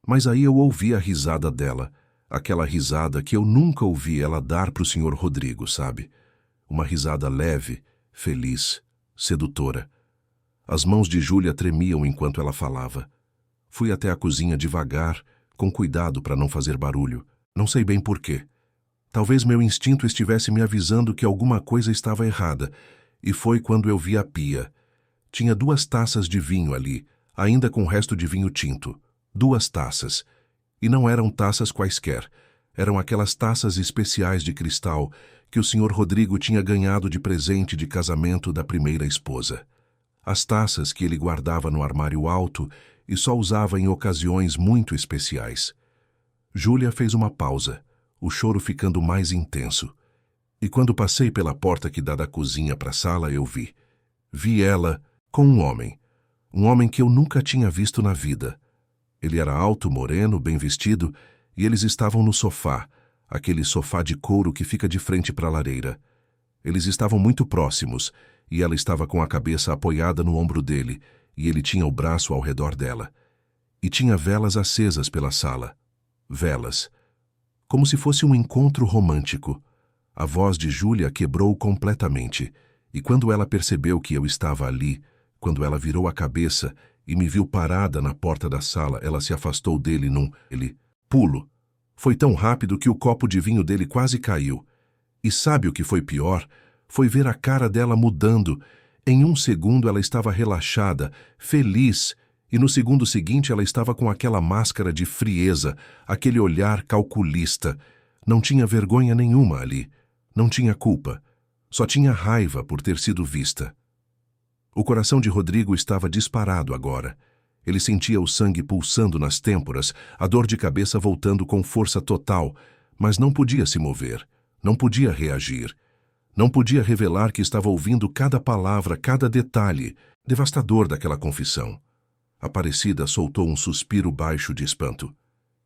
Mas aí eu ouvi a risada dela, aquela risada que eu nunca ouvi ela dar para o senhor Rodrigo, sabe? Uma risada leve, feliz, sedutora. As mãos de Júlia tremiam enquanto ela falava. Fui até a cozinha devagar, com cuidado para não fazer barulho. Não sei bem porquê. Talvez meu instinto estivesse me avisando que alguma coisa estava errada. E foi quando eu vi a pia. Tinha 2 taças de vinho ali, ainda com o resto de vinho tinto. 2 taças. E não eram taças quaisquer. Eram aquelas taças especiais de cristal que o Sr. Rodrigo tinha ganhado de presente de casamento da primeira esposa. As taças que ele guardava no armário alto e só usava em ocasiões muito especiais. Júlia fez uma pausa, o choro ficando mais intenso. E quando passei pela porta que dá da cozinha para a sala, eu vi. Vi ela com um homem que eu nunca tinha visto na vida. Ele era alto, moreno, bem vestido, e eles estavam no sofá, aquele sofá de couro que fica de frente para a lareira. Eles estavam muito próximos, e ela estava com a cabeça apoiada no ombro dele, e ele tinha o braço ao redor dela. E tinha velas acesas pela sala. Velas. Como se fosse um encontro romântico. A voz de Júlia quebrou completamente, e quando ela percebeu que eu estava ali, quando ela virou a cabeça e me viu parada na porta da sala, ela se afastou dele num pulo. Foi tão rápido que o copo de vinho dele quase caiu. E sabe o que foi pior? Foi ver a cara dela mudando. Em um segundo ela estava relaxada, feliz, e no segundo seguinte ela estava com aquela máscara de frieza, aquele olhar calculista. Não tinha vergonha nenhuma ali. Não tinha culpa. Só tinha raiva por ter sido vista. O coração de Rodrigo estava disparado agora. Ele sentia o sangue pulsando nas têmporas, a dor de cabeça voltando com força total, mas não podia se mover, não podia reagir. Não podia revelar que estava ouvindo cada palavra, cada detalhe, devastador daquela confissão. Aparecida soltou um suspiro baixo de espanto.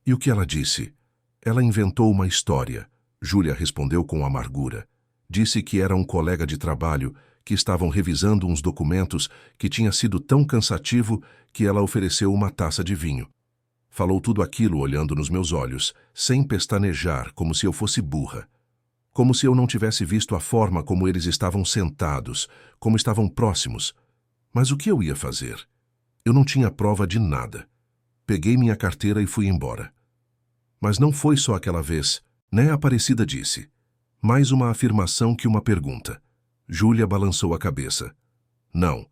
E o que ela disse? Ela inventou uma história. Júlia respondeu com amargura. Disse que era um colega de trabalho, que estavam revisando uns documentos que tinha sido tão cansativo que ela ofereceu uma taça de vinho. Falou tudo aquilo olhando nos meus olhos, sem pestanejar, como se eu fosse burra. Como se eu não tivesse visto a forma como eles estavam sentados, como estavam próximos. Mas o que eu ia fazer? Eu não tinha prova de nada. Peguei minha carteira e fui embora. Mas não foi só aquela vez, né? Aparecida disse. Mais uma afirmação que uma pergunta. Júlia balançou a cabeça. Não.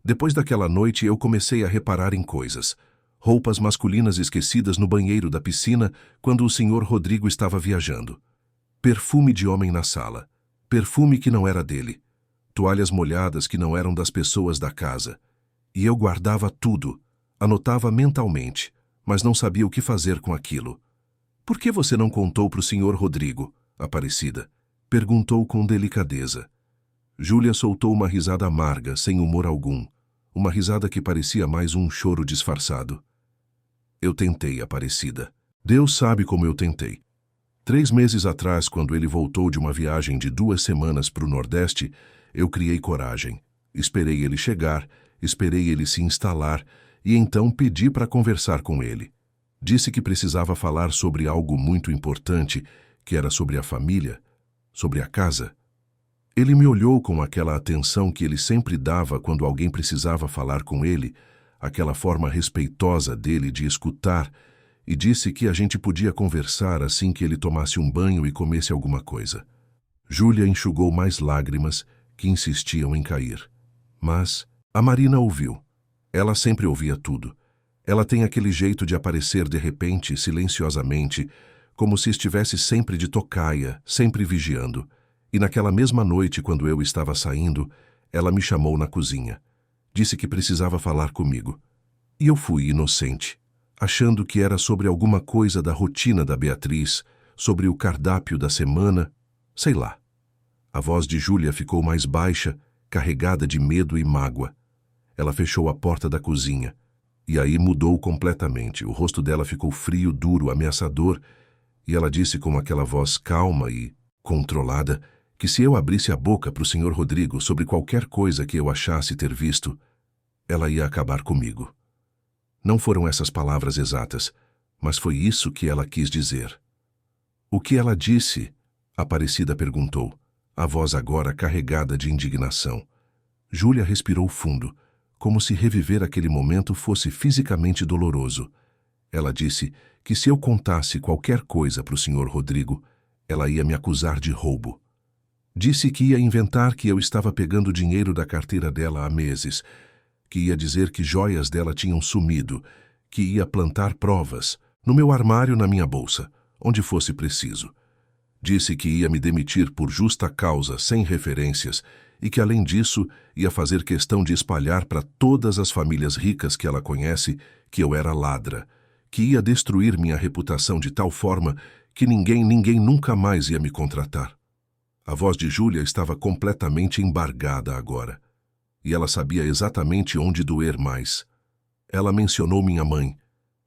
Depois daquela noite eu comecei a reparar em coisas. Roupas masculinas esquecidas no banheiro da piscina quando o Sr. Rodrigo estava viajando. Perfume de homem na sala. Perfume que não era dele. Toalhas molhadas que não eram das pessoas da casa. E eu guardava tudo. Anotava mentalmente, mas não sabia o que fazer com aquilo. Por que você não contou para o Sr. Rodrigo, Aparecida? Perguntou com delicadeza. Júlia soltou uma risada amarga, sem humor algum. Uma risada que parecia mais um choro disfarçado. Eu tentei, Aparecida. Deus sabe como eu tentei. 3 meses atrás, quando ele voltou de uma viagem de 2 semanas para o Nordeste, eu criei coragem. Esperei ele chegar, esperei ele se instalar e então pedi para conversar com ele. Disse que precisava falar sobre algo muito importante, que era sobre a família, sobre a casa. Ele me olhou com aquela atenção que ele sempre dava quando alguém precisava falar com ele, aquela forma respeitosa dele de escutar, e disse que a gente podia conversar assim que ele tomasse um banho e comesse alguma coisa. Júlia enxugou mais lágrimas que insistiam em cair. Mas a Marina ouviu. Ela sempre ouvia tudo. Ela tem aquele jeito de aparecer de repente, silenciosamente, como se estivesse sempre de tocaia, sempre vigiando. E naquela mesma noite, quando eu estava saindo, ela me chamou na cozinha. Disse que precisava falar comigo. E eu fui inocente, achando que era sobre alguma coisa da rotina da Beatriz, sobre o cardápio da semana, sei lá. A voz de Júlia ficou mais baixa, carregada de medo e mágoa. Ela fechou a porta da cozinha. E aí mudou completamente. O rosto dela ficou frio, duro, ameaçador, e ela disse com aquela voz calma e controlada que se eu abrisse a boca para o Sr. Rodrigo sobre qualquer coisa que eu achasse ter visto, ela ia acabar comigo. Não foram essas palavras exatas, mas foi isso que ela quis dizer. O que ela disse? Aparecida perguntou, a voz agora carregada de indignação. Júlia respirou fundo, como se reviver aquele momento fosse fisicamente doloroso. Ela disse que se eu contasse qualquer coisa para o Sr. Rodrigo, ela ia me acusar de roubo. Disse que ia inventar que eu estava pegando dinheiro da carteira dela há meses, que ia dizer que joias dela tinham sumido, que ia plantar provas, no meu armário, na minha bolsa, onde fosse preciso. Disse que ia me demitir por justa causa, sem referências, e que, além disso, ia fazer questão de espalhar para todas as famílias ricas que ela conhece que eu era ladra, que ia destruir minha reputação de tal forma que ninguém nunca mais ia me contratar. A voz de Júlia estava completamente embargada agora, e ela sabia exatamente onde doer mais. Ela mencionou minha mãe.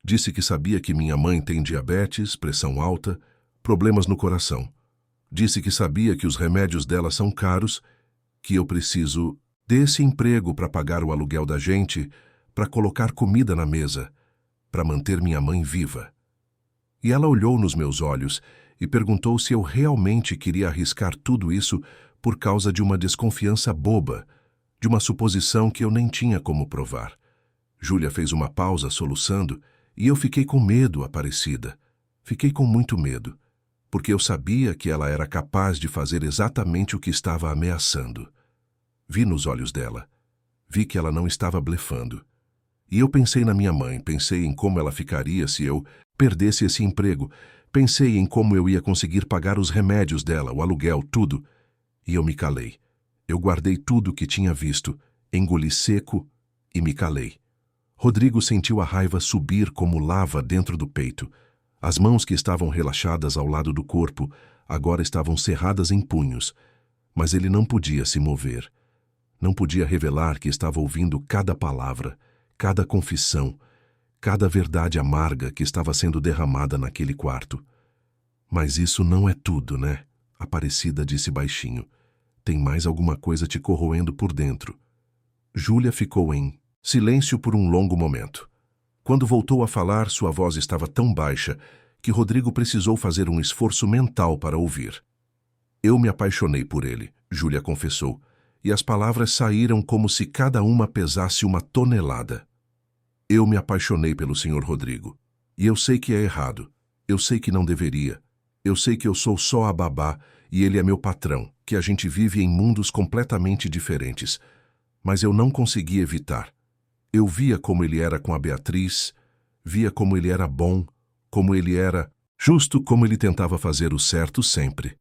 Disse que sabia que minha mãe tem diabetes, pressão alta, problemas no coração. Disse que sabia que os remédios dela são caros, que eu preciso desse emprego para pagar o aluguel da gente, para colocar comida na mesa, para manter minha mãe viva. E ela olhou nos meus olhos e perguntou se eu realmente queria arriscar tudo isso por causa de uma desconfiança boba, de uma suposição que eu nem tinha como provar. Júlia fez uma pausa soluçando e eu fiquei com medo, Aparecida. Fiquei com muito medo, porque eu sabia que ela era capaz de fazer exatamente o que estava ameaçando. Vi nos olhos dela. Vi que ela não estava blefando. E eu pensei na minha mãe, pensei em como ela ficaria se eu perdesse esse emprego, pensei em como eu ia conseguir pagar os remédios dela, o aluguel, tudo. E eu me calei. Eu guardei tudo o que tinha visto, engoli seco e me calei. Rodrigo sentiu a raiva subir como lava dentro do peito. As mãos que estavam relaxadas ao lado do corpo agora estavam cerradas em punhos, mas ele não podia se mover. Não podia revelar que estava ouvindo cada palavra, cada confissão, cada verdade amarga que estava sendo derramada naquele quarto. Mas isso não é tudo, né? Aparecida disse baixinho. Tem mais alguma coisa te corroendo por dentro. Júlia ficou em silêncio por um longo momento. Quando voltou a falar, sua voz estava tão baixa que Rodrigo precisou fazer um esforço mental para ouvir. Eu me apaixonei por ele, Júlia confessou, e as palavras saíram como se cada uma pesasse uma tonelada. Eu me apaixonei pelo Sr. Rodrigo. E eu sei que é errado. Eu sei que não deveria. Eu sei que eu sou só a babá e ele é meu patrão, que a gente vive em mundos completamente diferentes. Mas eu não consegui evitar. Eu via como ele era com a Beatriz, via como ele era bom, como ele era justo, como ele tentava fazer o certo sempre.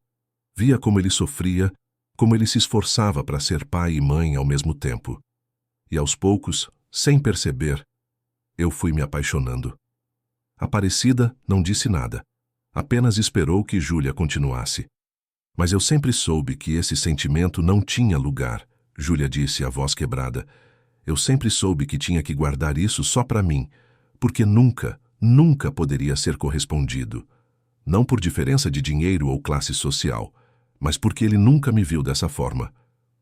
Via como ele sofria, como ele se esforçava para ser pai e mãe ao mesmo tempo. E aos poucos, sem perceber, eu fui me apaixonando. Aparecida não disse nada, apenas esperou que Júlia continuasse. Mas eu sempre soube que esse sentimento não tinha lugar, Júlia disse, a voz quebrada. Eu sempre soube que tinha que guardar isso só para mim, porque nunca poderia ser correspondido. Não por diferença de dinheiro ou classe social, mas porque ele nunca me viu dessa forma.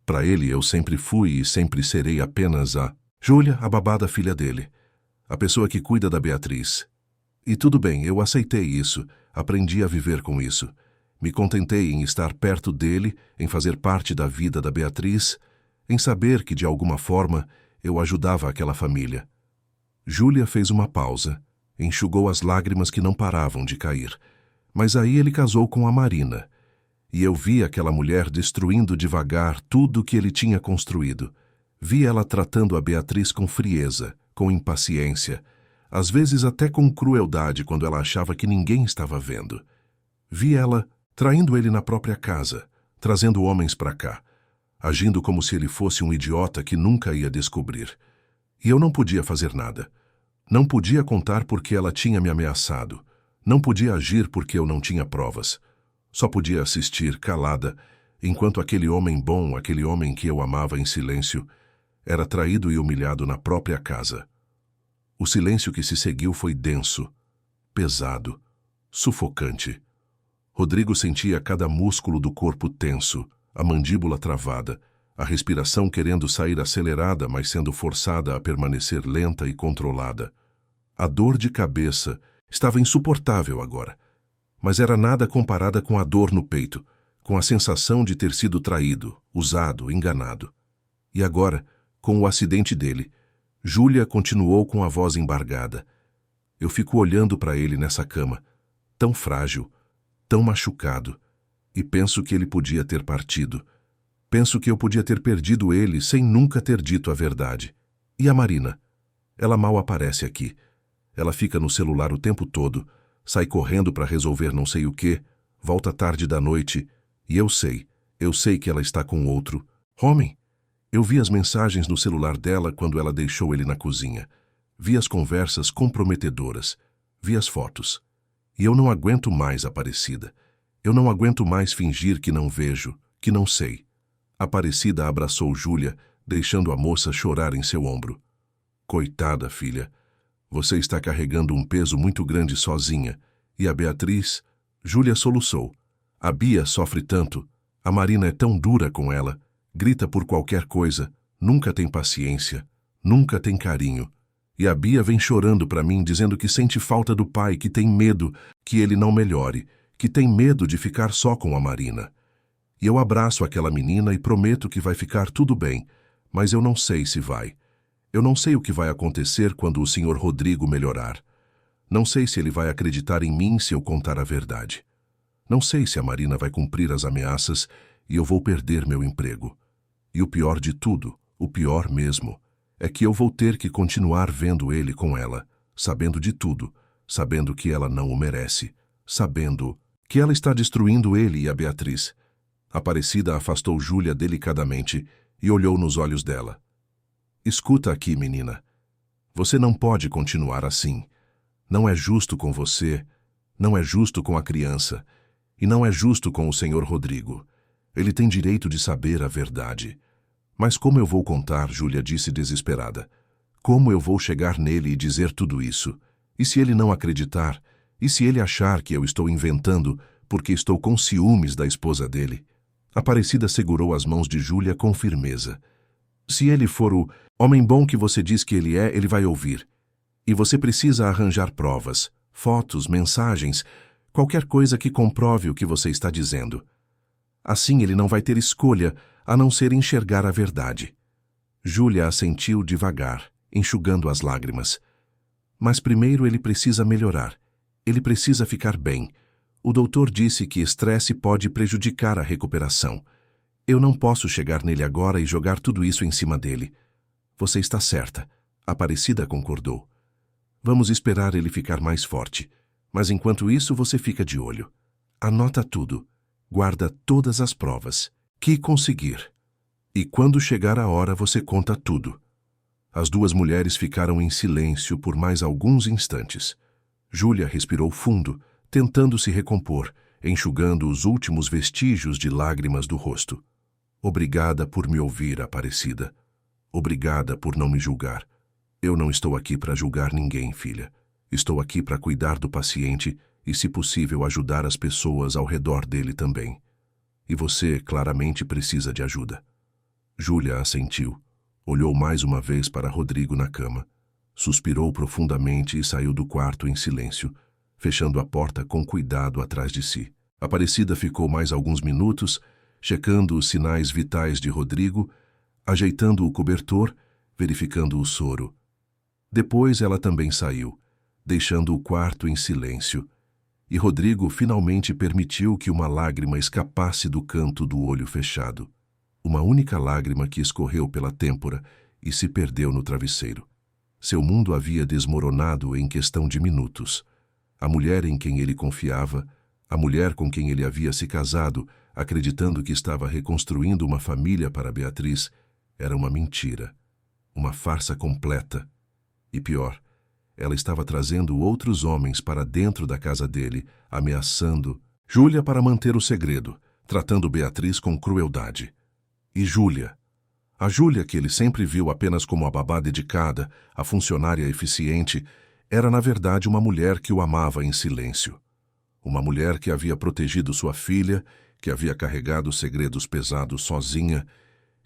Para ele eu sempre fui e sempre serei apenas a Júlia, a babá da filha dele, a pessoa que cuida da Beatriz. E tudo bem, eu aceitei isso, aprendi a viver com isso. Me contentei em estar perto dele, em fazer parte da vida da Beatriz, em saber que, de alguma forma, eu ajudava aquela família. Júlia fez uma pausa, enxugou as lágrimas que não paravam de cair. Mas aí ele casou com a Marina, e eu vi aquela mulher destruindo devagar tudo o que ele tinha construído. Vi ela tratando a Beatriz com frieza, com impaciência, às vezes até com crueldade quando ela achava que ninguém estava vendo. Vi ela traindo ele na própria casa, trazendo homens para cá, agindo como se ele fosse um idiota que nunca ia descobrir. E eu não podia fazer nada. Não podia contar porque ela tinha me ameaçado. Não podia agir porque eu não tinha provas. Só podia assistir, calada, enquanto aquele homem bom, aquele homem que eu amava em silêncio, era traído e humilhado na própria casa. O silêncio que se seguiu foi denso, pesado, sufocante. Rodrigo sentia cada músculo do corpo tenso, a mandíbula travada, a respiração querendo sair acelerada, mas sendo forçada a permanecer lenta e controlada. A dor de cabeça estava insuportável agora, mas era nada comparada com a dor no peito, com a sensação de ter sido traído, usado, enganado. E agora, com o acidente dele, Júlia continuou com a voz embargada. Eu fico olhando para ele nessa cama, tão frágil, tão machucado, E penso que ele podia ter partido. Penso que eu podia ter perdido ele sem nunca ter dito a verdade. E a Marina? Ela mal aparece aqui. Ela fica no celular o tempo todo, sai correndo para resolver não sei o quê, volta tarde da noite, e eu sei que ela está com outro homem. Eu vi as mensagens no celular dela quando ela deixou ele na cozinha. Vi as conversas comprometedoras. Vi as fotos. E eu não aguento mais, Aparecida. Eu não aguento mais fingir que não vejo, que não sei. Aparecida abraçou Júlia, deixando a moça chorar em seu ombro. Coitada, filha. Você está carregando um peso muito grande sozinha. E a Beatriz? Júlia soluçou. A Bia sofre tanto. A Marina é tão dura com ela. Grita por qualquer coisa. Nunca tem paciência. Nunca tem carinho. E a Bia vem chorando para mim, dizendo que sente falta do pai, que tem medo que ele não melhore, que tem medo de ficar só com a Marina. E eu abraço aquela menina e prometo que vai ficar tudo bem, mas eu não sei se vai. Eu não sei o que vai acontecer quando o Sr. Rodrigo melhorar. Não sei se ele vai acreditar em mim se eu contar a verdade. Não sei se a Marina vai cumprir as ameaças e eu vou perder meu emprego. E o pior de tudo, o pior mesmo, é que eu vou ter que continuar vendo ele com ela, sabendo de tudo, sabendo que ela não o merece, sabendo que ela está destruindo ele e a Beatriz. Aparecida afastou Júlia delicadamente e olhou nos olhos dela. Escuta aqui, menina. Você não pode continuar assim. Não é justo com você, não é justo com a criança, e não é justo com o Sr. Rodrigo. Ele tem direito de saber a verdade. Mas como eu vou contar? Júlia disse desesperada. Como eu vou chegar nele e dizer tudo isso? E se ele não acreditar? E se ele achar que eu estou inventando porque estou com ciúmes da esposa dele? Aparecida segurou as mãos de Júlia com firmeza. Se ele for o homem bom que você diz que ele é, ele vai ouvir. E você precisa arranjar provas, fotos, mensagens, qualquer coisa que comprove o que você está dizendo. Assim ele não vai ter escolha a não ser enxergar a verdade. Júlia assentiu devagar, enxugando as lágrimas. Mas primeiro ele precisa melhorar. Ele precisa ficar bem. O doutor disse que estresse pode prejudicar a recuperação. Eu não posso chegar nele agora e jogar tudo isso em cima dele. Você está certa. Aparecida concordou. Vamos esperar ele ficar mais forte. Mas enquanto isso você fica de olho. Anota tudo. Guarda todas as provas que conseguir. E quando chegar a hora você conta tudo. As duas mulheres ficaram em silêncio por mais alguns instantes. Júlia respirou fundo, tentando se recompor, enxugando os últimos vestígios de lágrimas do rosto. Obrigada por me ouvir, Aparecida. Obrigada por não me julgar. Eu não estou aqui para julgar ninguém, filha. Estou aqui para cuidar do paciente e, se possível, ajudar as pessoas ao redor dele também. E você claramente precisa de ajuda. Júlia assentiu, olhou mais uma vez para Rodrigo na cama, suspirou profundamente e saiu do quarto em silêncio, fechando a porta com cuidado atrás de si. Aparecida ficou mais alguns minutos, checando os sinais vitais de Rodrigo, ajeitando o cobertor, verificando o soro. Depois ela também saiu, deixando o quarto em silêncio, e Rodrigo finalmente permitiu que uma lágrima escapasse do canto do olho fechado. Uma única lágrima que escorreu pela têmpora e se perdeu no travesseiro. Seu mundo havia desmoronado em questão de minutos. A mulher em quem ele confiava, a mulher com quem ele havia se casado, acreditando que estava reconstruindo uma família para Beatriz, era uma mentira, uma farsa completa. E pior, ela estava trazendo outros homens para dentro da casa dele, ameaçando Júlia para manter o segredo, tratando Beatriz com crueldade. E Júlia? A Júlia, que ele sempre viu apenas como a babá dedicada, a funcionária eficiente, era na verdade uma mulher que o amava em silêncio. Uma mulher que havia protegido sua filha, que havia carregado segredos pesados sozinha,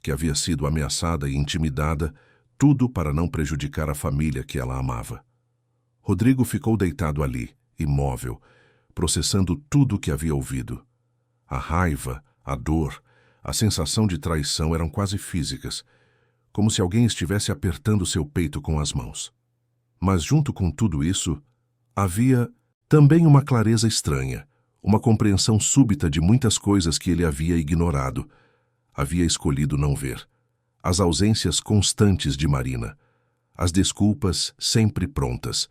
que havia sido ameaçada e intimidada, tudo para não prejudicar a família que ela amava. Rodrigo ficou deitado ali, imóvel, processando tudo o que havia ouvido. A raiva, a dor, a sensação de traição eram quase físicas, como se alguém estivesse apertando seu peito com as mãos. Mas junto com tudo isso, havia também uma clareza estranha, uma compreensão súbita de muitas coisas que ele havia ignorado. Havia escolhido não ver. As ausências constantes de Marina. As desculpas sempre prontas.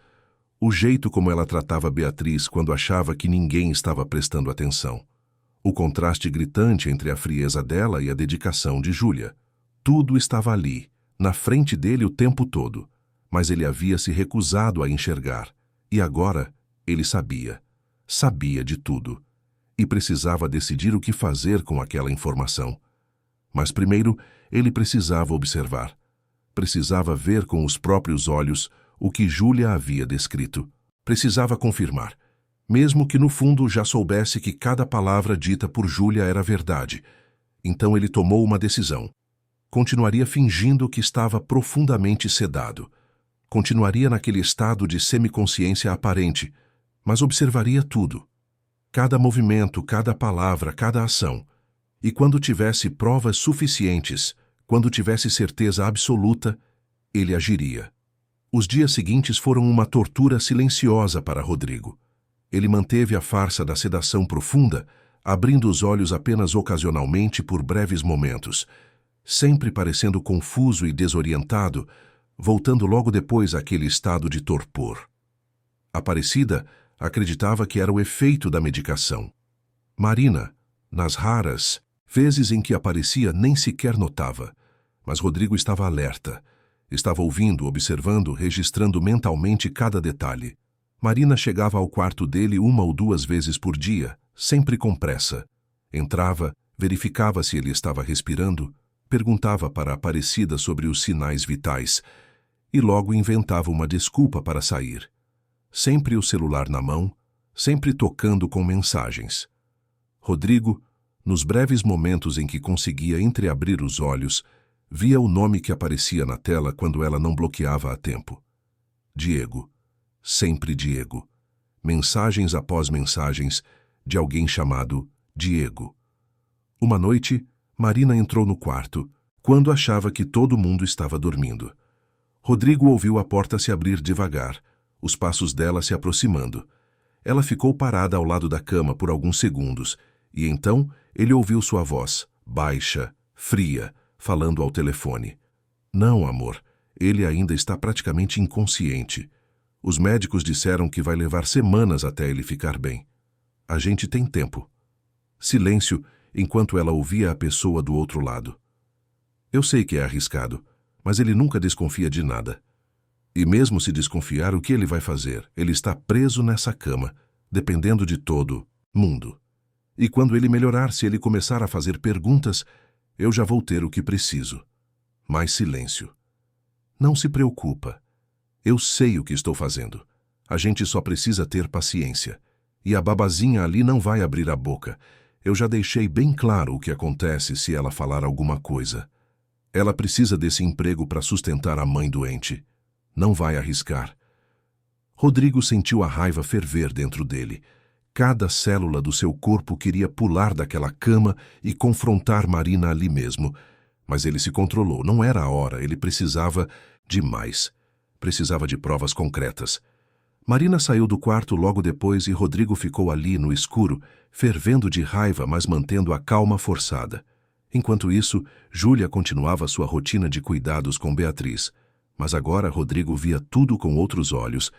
O jeito como ela tratava Beatriz quando achava que ninguém estava prestando atenção. O contraste gritante entre a frieza dela e a dedicação de Júlia. Tudo estava ali, na frente dele o tempo todo, mas ele havia se recusado a enxergar. E agora ele sabia. Sabia de tudo. E precisava decidir o que fazer com aquela informação. Mas primeiro, ele precisava observar. Precisava ver com os próprios olhos o que Júlia havia descrito. Precisava confirmar. Mesmo que no fundo já soubesse que cada palavra dita por Júlia era verdade. Então ele tomou uma decisão. Continuaria fingindo que estava profundamente sedado. Continuaria naquele estado de semiconsciência aparente, mas observaria tudo. Cada movimento, cada palavra, cada ação. E quando tivesse provas suficientes, quando tivesse certeza absoluta, ele agiria. Os dias seguintes foram uma tortura silenciosa para Rodrigo. Ele manteve a farsa da sedação profunda, abrindo os olhos apenas ocasionalmente por breves momentos, sempre parecendo confuso e desorientado, voltando logo depois àquele estado de torpor. Aparecida acreditava que era o efeito da medicação. Marina, nas raras vezes em que aparecia, nem sequer notava. Mas Rodrigo estava alerta. Estava ouvindo, observando, registrando mentalmente cada detalhe. Marina chegava ao quarto dele 1 ou 2 vezes por dia, sempre com pressa. Entrava, verificava se ele estava respirando, perguntava para Aparecida sobre os sinais vitais e logo inventava uma desculpa para sair. Sempre o celular na mão, sempre tocando com mensagens. Rodrigo, nos breves momentos em que conseguia entreabrir os olhos, via o nome que aparecia na tela quando ela não bloqueava a tempo. Diego. Sempre Diego. Mensagens após mensagens de alguém chamado Diego. Uma noite, Marina entrou no quarto, quando achava que todo mundo estava dormindo. Rodrigo ouviu a porta se abrir devagar, os passos dela se aproximando. Ela ficou parada ao lado da cama por alguns segundos, e então ele ouviu sua voz, baixa, fria, falando ao telefone. Não, amor, ele ainda está praticamente inconsciente. Os médicos disseram que vai levar semanas até ele ficar bem. A gente tem tempo. Silêncio, enquanto ela ouvia a pessoa do outro lado. Eu sei que é arriscado, mas ele nunca desconfia de nada. E mesmo se desconfiar, o que ele vai fazer? Ele está preso nessa cama, dependendo de todo mundo. E quando ele melhorar, se ele começar a fazer perguntas, eu já vou ter o que preciso. Mais silêncio. Não se preocupa. Eu sei o que estou fazendo. A gente só precisa ter paciência. E a babazinha ali não vai abrir a boca. Eu já deixei bem claro o que acontece se ela falar alguma coisa. Ela precisa desse emprego para sustentar a mãe doente. Não vai arriscar. Rodrigo sentiu a raiva ferver dentro dele. Cada célula do seu corpo queria pular daquela cama e confrontar Marina ali mesmo. Mas ele se controlou. Não era a hora. Ele precisava de mais. Precisava de provas concretas. Marina saiu do quarto logo depois e Rodrigo ficou ali no escuro, fervendo de raiva, mas mantendo a calma forçada. Enquanto isso, Júlia continuava sua rotina de cuidados com Beatriz. Mas agora Rodrigo via tudo com outros olhos.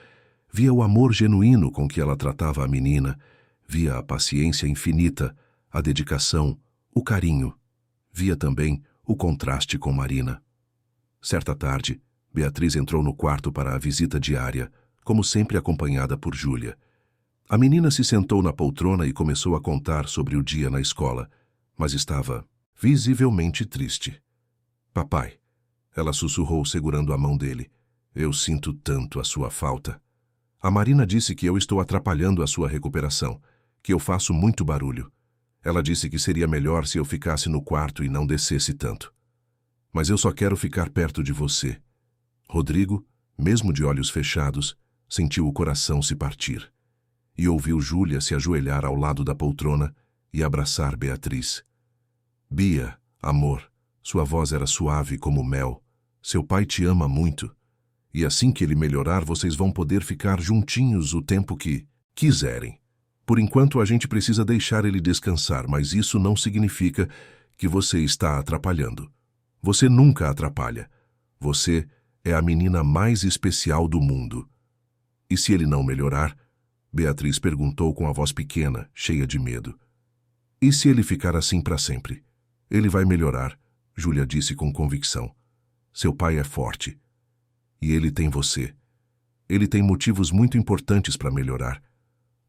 Via o amor genuíno com que ela tratava a menina. Via a paciência infinita, a dedicação, o carinho. Via também o contraste com Marina. Certa tarde, Beatriz entrou no quarto para a visita diária, como sempre acompanhada por Júlia. A menina se sentou na poltrona e começou a contar sobre o dia na escola, mas estava visivelmente triste. Papai, ela sussurrou segurando a mão dele, eu sinto tanto a sua falta. A Marina disse que eu estou atrapalhando a sua recuperação, que eu faço muito barulho. Ela disse que seria melhor se eu ficasse no quarto e não descesse tanto. Mas eu só quero ficar perto de você. Rodrigo, mesmo de olhos fechados, sentiu o coração se partir. E ouviu Júlia se ajoelhar ao lado da poltrona e abraçar Beatriz. Bia, amor, sua voz era suave como mel. Seu pai te ama muito. E assim que ele melhorar, vocês vão poder ficar juntinhos o tempo que quiserem. Por enquanto, a gente precisa deixar ele descansar, mas isso não significa que você está atrapalhando. Você nunca atrapalha. Você é a menina mais especial do mundo. E se ele não melhorar? Beatriz perguntou com a voz pequena, cheia de medo. E se ele ficar assim para sempre? Ele vai melhorar, Júlia disse com convicção. Seu pai é forte. E ele tem você. Ele tem motivos muito importantes para melhorar.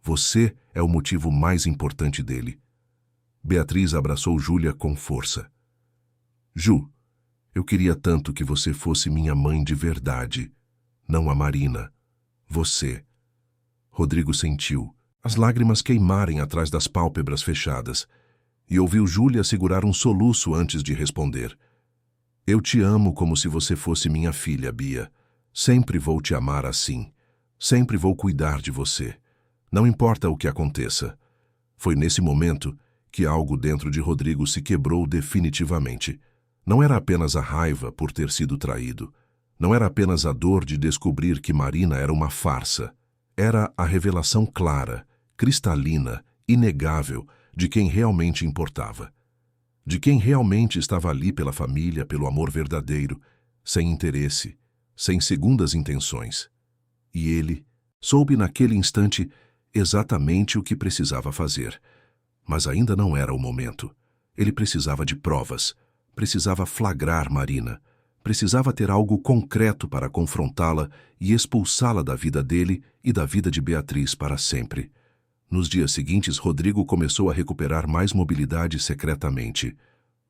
Você é o motivo mais importante dele. Beatriz abraçou Júlia com força. Ju, eu queria tanto que você fosse minha mãe de verdade, não a Marina. Você. Rodrigo sentiu as lágrimas queimarem atrás das pálpebras fechadas e ouviu Júlia segurar um soluço antes de responder. Eu te amo como se você fosse minha filha, Bia. Sempre vou te amar assim. Sempre vou cuidar de você. Não importa o que aconteça. Foi nesse momento que algo dentro de Rodrigo se quebrou definitivamente. Não era apenas a raiva por ter sido traído. Não era apenas a dor de descobrir que Marina era uma farsa. Era a revelação clara, cristalina, inegável, de quem realmente importava. De quem realmente estava ali pela família, pelo amor verdadeiro, sem interesse, sem segundas intenções. E ele soube naquele instante exatamente o que precisava fazer. Mas ainda não era o momento. Ele precisava de provas, precisava flagrar Marina, precisava ter algo concreto para confrontá-la e expulsá-la da vida dele e da vida de Beatriz para sempre. Nos dias seguintes, Rodrigo começou a recuperar mais mobilidade secretamente.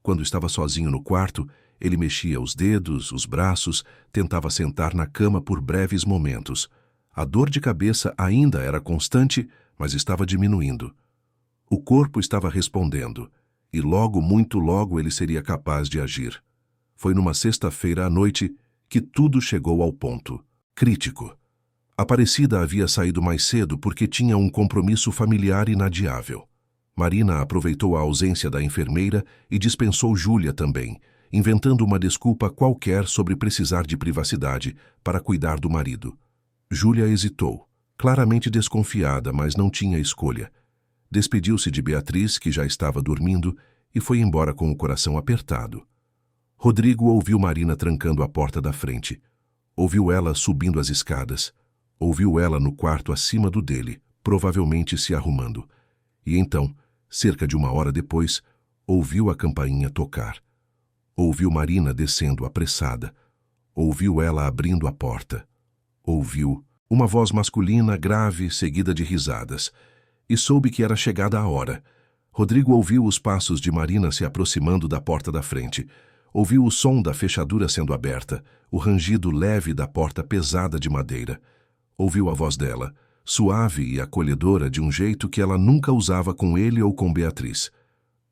Quando estava sozinho no quarto, ele mexia os dedos, os braços, tentava sentar na cama por breves momentos. A dor de cabeça ainda era constante, mas estava diminuindo. O corpo estava respondendo, e logo, muito logo, ele seria capaz de agir. Foi numa sexta-feira à noite que tudo chegou ao ponto crítico. Aparecida havia saído mais cedo porque tinha um compromisso familiar inadiável. Marina aproveitou a ausência da enfermeira e dispensou Júlia também, inventando uma desculpa qualquer sobre precisar de privacidade para cuidar do marido. Júlia hesitou, claramente desconfiada, mas não tinha escolha. Despediu-se de Beatriz, que já estava dormindo, e foi embora com o coração apertado. Rodrigo ouviu Marina trancando a porta da frente. Ouviu ela subindo as escadas. Ouviu ela no quarto acima do dele, provavelmente se arrumando. E então, cerca de 1 hora depois, ouviu a campainha tocar. Ouviu Marina descendo apressada. Ouviu ela abrindo a porta. Ouviu uma voz masculina grave, seguida de risadas. E soube que era chegada a hora. Rodrigo ouviu os passos de Marina se aproximando da porta da frente. Ouviu o som da fechadura sendo aberta, o rangido leve da porta pesada de madeira. Ouviu a voz dela, suave e acolhedora de um jeito que ela nunca usava com ele ou com Beatriz.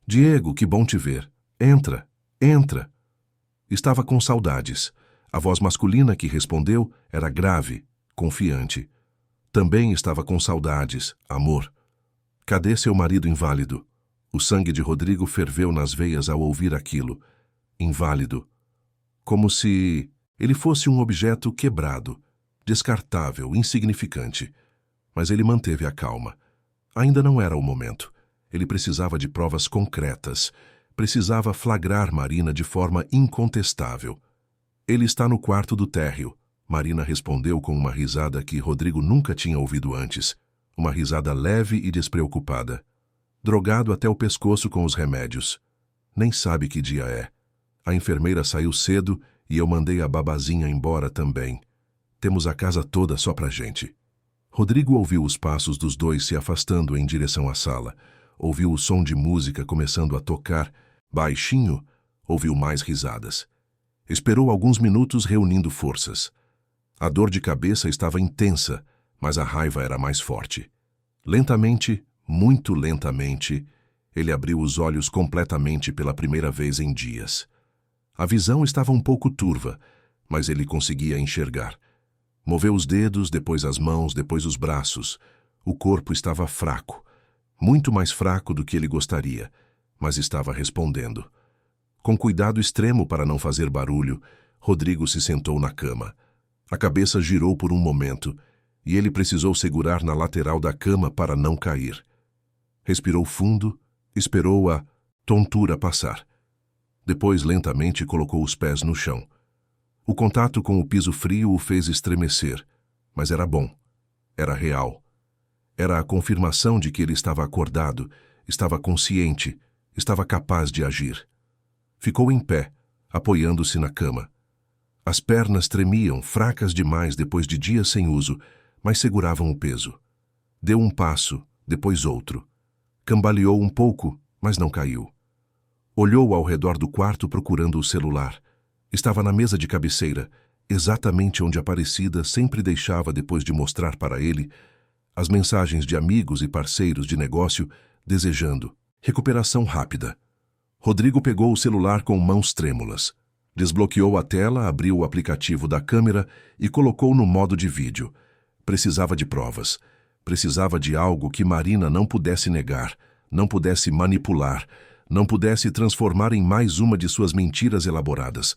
Diego, que bom te ver. Entra, entra. Estava com saudades. A voz masculina que respondeu era grave, confiante. Também estava com saudades, amor. Cadê seu marido inválido? O sangue de Rodrigo ferveu nas veias ao ouvir aquilo. Inválido. Como se ele fosse um objeto quebrado, descartável, insignificante. Mas ele manteve a calma. Ainda não era o momento. Ele precisava de provas concretas. Precisava flagrar Marina de forma incontestável. Ele está no quarto do térreo. Marina respondeu com uma risada que Rodrigo nunca tinha ouvido antes. Uma risada leve e despreocupada. Drogado até o pescoço com os remédios. Nem sabe que dia é. A enfermeira saiu cedo e eu mandei a babazinha embora também. Temos a casa toda só pra gente. Rodrigo ouviu os passos dos dois se afastando em direção à sala. Ouviu o som de música começando a tocar. Baixinho, ouviu mais risadas. Esperou alguns minutos reunindo forças. A dor de cabeça estava intensa, mas a raiva era mais forte. Lentamente, muito lentamente, ele abriu os olhos completamente pela primeira vez em dias. A visão estava um pouco turva, mas ele conseguia enxergar. Moveu os dedos, depois as mãos, depois os braços. O corpo estava fraco, muito mais fraco do que ele gostaria, mas estava respondendo. Com cuidado extremo para não fazer barulho, Rodrigo se sentou na cama. A cabeça girou por um momento, e ele precisou segurar na lateral da cama para não cair. Respirou fundo, esperou a tontura passar. Depois, lentamente, colocou os pés no chão. O contato com o piso frio o fez estremecer, mas era bom. Era real. Era a confirmação de que ele estava acordado, estava consciente, estava capaz de agir. Ficou em pé, apoiando-se na cama. As pernas tremiam, fracas demais depois de dias sem uso, mas seguravam o peso. Deu um passo, depois outro. Cambaleou um pouco, mas não caiu. Olhou ao redor do quarto procurando o celular. Estava na mesa de cabeceira, exatamente onde Aparecida sempre deixava depois de mostrar para ele as mensagens de amigos e parceiros de negócio desejando recuperação rápida. Rodrigo pegou o celular com mãos trêmulas. Desbloqueou a tela, abriu o aplicativo da câmera e colocou no modo de vídeo. Precisava de provas. Precisava de algo que Marina não pudesse negar, não pudesse manipular, não pudesse transformar em mais uma de suas mentiras elaboradas.